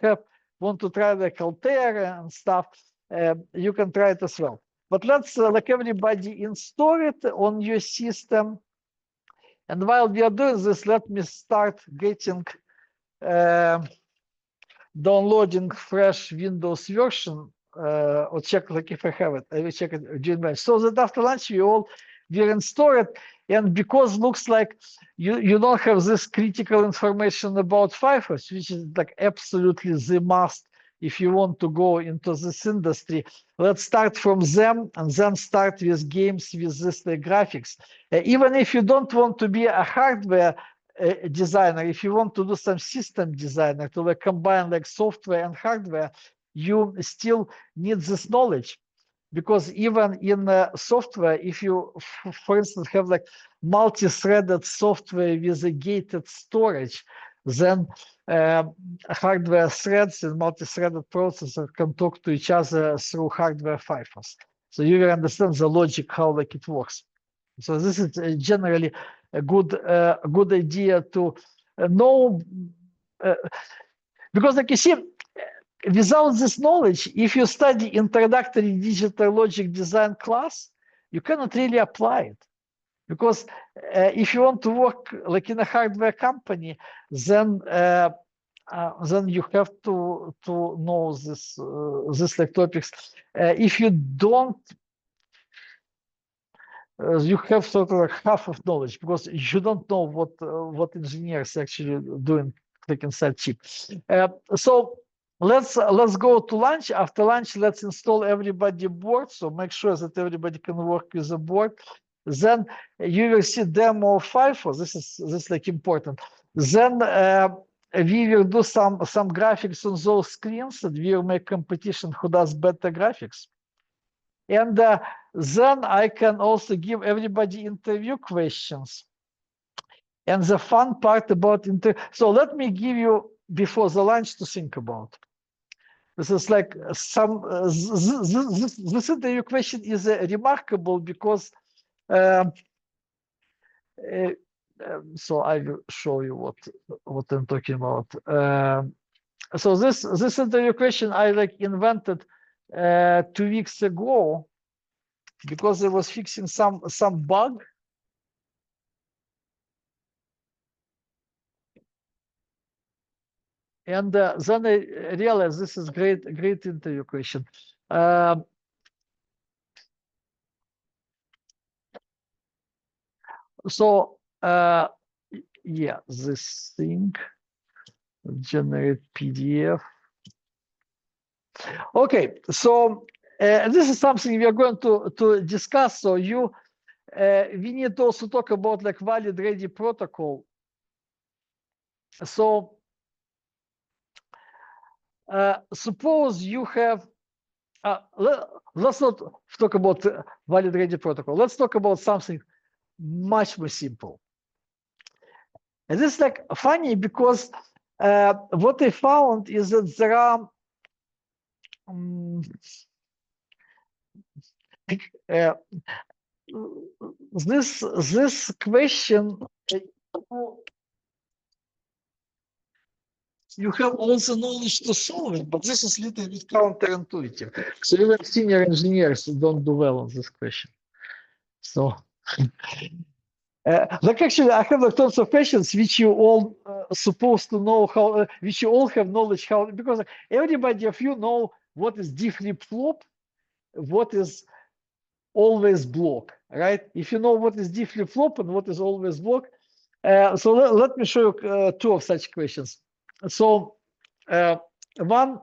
want to try like Altera and stuff, you can try it as well. But let's like everybody install it on your system. And while we are doing this, let me start getting downloading fresh Windows version or check like if I have it. I will check it during lunch. So that after lunch we all will install it. And because looks like you don't have this critical information about FIFO, which is like absolutely the must if you want to go into this industry, let's start from them and then start with games with this graphics. Even if you don't want to be a hardware designer, if you want to do some system designer to like combine like software and hardware, you still need this knowledge. Because even in software, if you, for instance, have like multi-threaded software with a gated storage, then hardware threads and multi-threaded processor can talk to each other through hardware FIFOs. So you will understand the logic how like it works. So this is generally a good idea to know, because like you see, without this knowledge, if you study introductory digital logic design class, you cannot really apply it. Because if you want to work like in a hardware company, then you have to know this like topics. If you don't, you have sort of like half of knowledge, because you don't know what engineers actually doing like inside chip. So let's go to lunch. After lunch, let's install everybody board. So make sure that everybody can work with the board. Then you will see demo 5. This is like important. Then we will do some graphics on those screens, and we will make competition who does better graphics. And then I can also give everybody interview questions. And the fun part about so let me give you before the lunch to think about. This is like some this interview question is remarkable because so I will show you what I'm talking about. So this interview question I like invented 2 weeks ago because I was fixing some bug. And then I realized this is great interview question. So yeah, this thing generate PDF. Okay, so this is something we are going to discuss. So we need to also talk about like valid ready protocol. So suppose you have let's not talk about valid ready protocol. Let's talk about something much more simple. And this is like funny because what I found is that there are this question, you have all the knowledge to solve it, but this is a little bit counterintuitive. So even senior engineers don't do well on this question. So like actually, I have like tons of questions which you all supposed to know how, which you all have knowledge how, because everybody of you know what is D flip-flop, what is always block, right? If you know what is D flip-flop and what is always block, so let me show you 2 of such questions. So one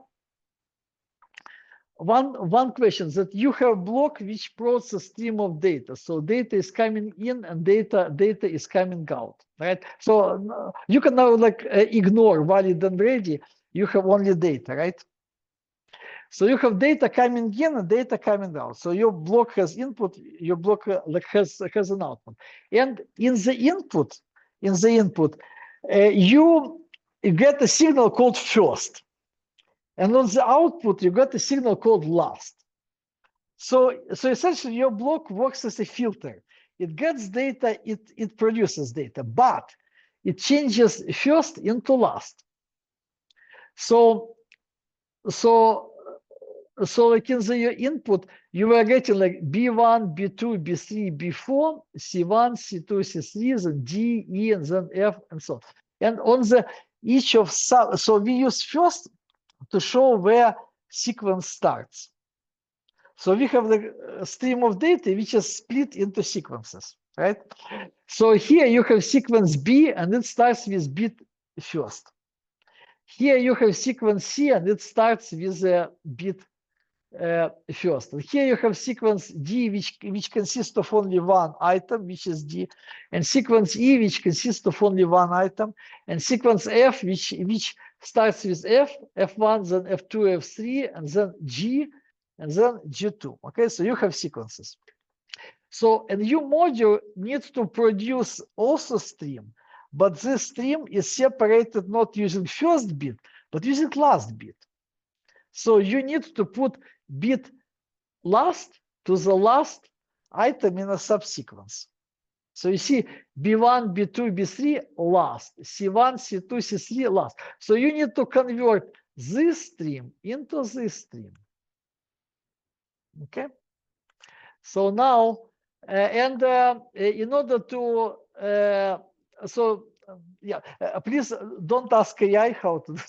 question that you have block which process stream of data. So data is coming in and data is coming out, right? So you can now like ignore valid and ready. You have only data, right? So you have data coming in and data coming out. So your block has input, your block like has an output. And in the input, you get a signal called first. And on the output, you got a signal called last. So essentially, your block works as a filter. It gets data, it produces data, but it changes first into last. So like in your input, you were getting like B1, B2, B3, B4, C1, C2, C3, then D, E, and then F, and so on. And on the each of so we use first to show where sequence starts. So we have the stream of data which is split into sequences, right? So here you have sequence B and it starts with bit first. Here you have sequence C and it starts with a bit first. And here you have sequence D which consists of only one item, which is D, and sequence E which consists of only one item, and sequence F which starts with F, F1, then F2, F3, and then G, and then G2. Okay, so you have sequences. So a new module needs to produce also stream, but this stream is separated not using first bit, but using last bit. So you need to put bit last to the last item in a subsequence. So you see B1, B2, B3 last, C1, C2, C3 last. So you need to convert this stream into this stream. Okay. So now And in order to, please don't ask AI how to do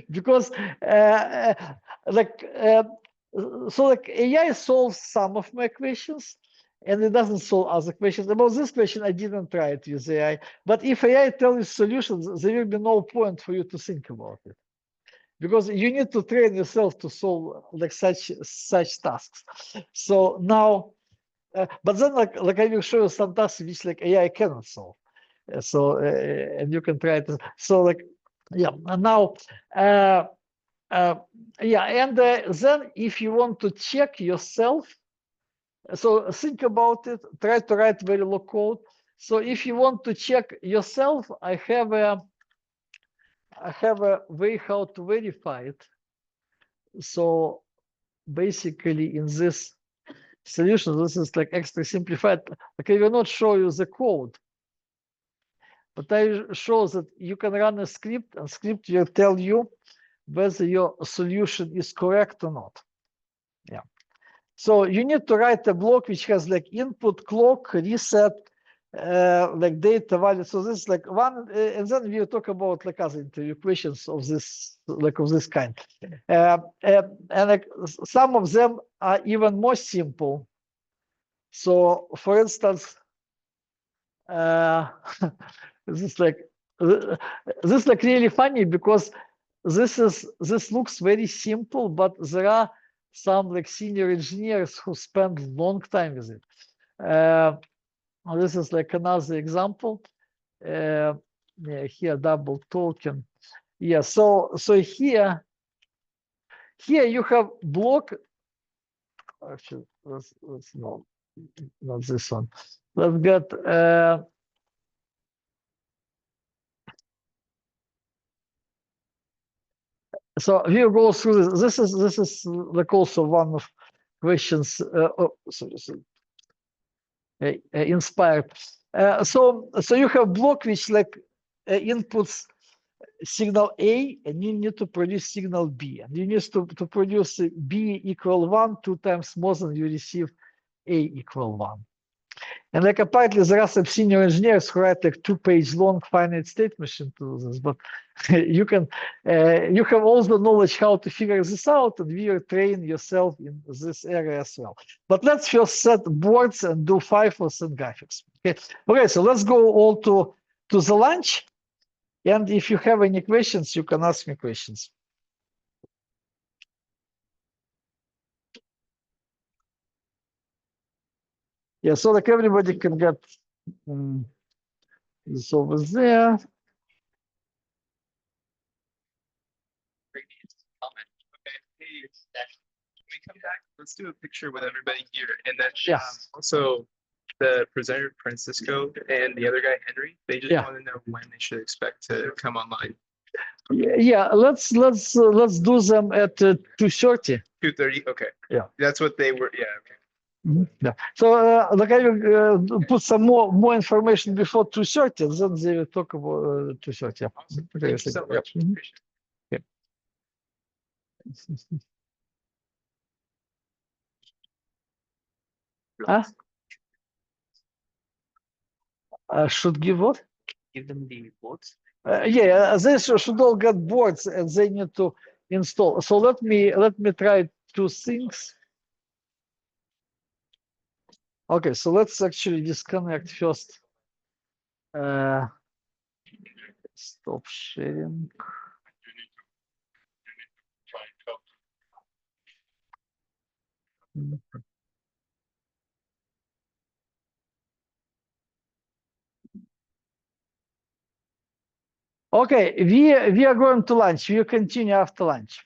because AI solves some of my questions and it doesn't solve other questions. About this question, I didn't try it with AI. But if AI tells you solutions, there will be no point for you to think about it. Because you need to train yourself to solve like such tasks. So now, but then like I will show you some tasks which like AI cannot solve. So and you can try to. So like yeah. And now yeah, and then if you want to check yourself, so think about it. Try to write Verilog code. So if you want to check yourself, I have a way how to verify it. So basically in this solution, this is like extra simplified. Okay, I will not show you the code, but I show that you can run a script and script will tell you whether your solution is correct or not. Yeah. So you need to write a block which has like input, clock, reset, like data value. So this is like one, and then we'll talk about like other interview questions of this, like of this kind. And like some of them are even more simple. So for instance, this is like really funny because this looks very simple, but there are some like senior engineers who spend long time with it. This is like another example. Yeah, here double token. Yeah, so here you have block. Actually, let's not this one. Let's get so we'll go through this. This is like also one of questions. Inspired. So you have block which like inputs signal A, and you need to produce signal B, and you need to produce B equal 1 2 times more than you receive A equal 1. And like apparently there are some senior engineers who write like 2-page long finite state machine to this, but you can you have all the knowledge how to figure this out, and we will train yourself in this area as well. But let's first set boards and do FIFOs and graphics. Okay, so let's go all to the lunch. And if you have any questions, you can ask me questions. Yeah, so like everybody can get this over there. Can we come back? Let's do a picture with everybody here, and then Yes. also the presenter Francisco and the other guy Henry. They just want to know when they should expect to come online. Yeah, let's do them at 2:30. 2:30. Okay. Yeah. That's what they were. Yeah. Okay. Yeah. So like I will put some more information before 2:30, and then they will talk about 2:30. Yeah. Awesome. Okay, Thank you so much. Yeah. Should give what? Give them the boards. Yeah, they should all get boards and they need to install. So let me try 2 things. Okay, so let's actually disconnect first. Stop sharing. Okay, we are going to lunch. We continue after lunch.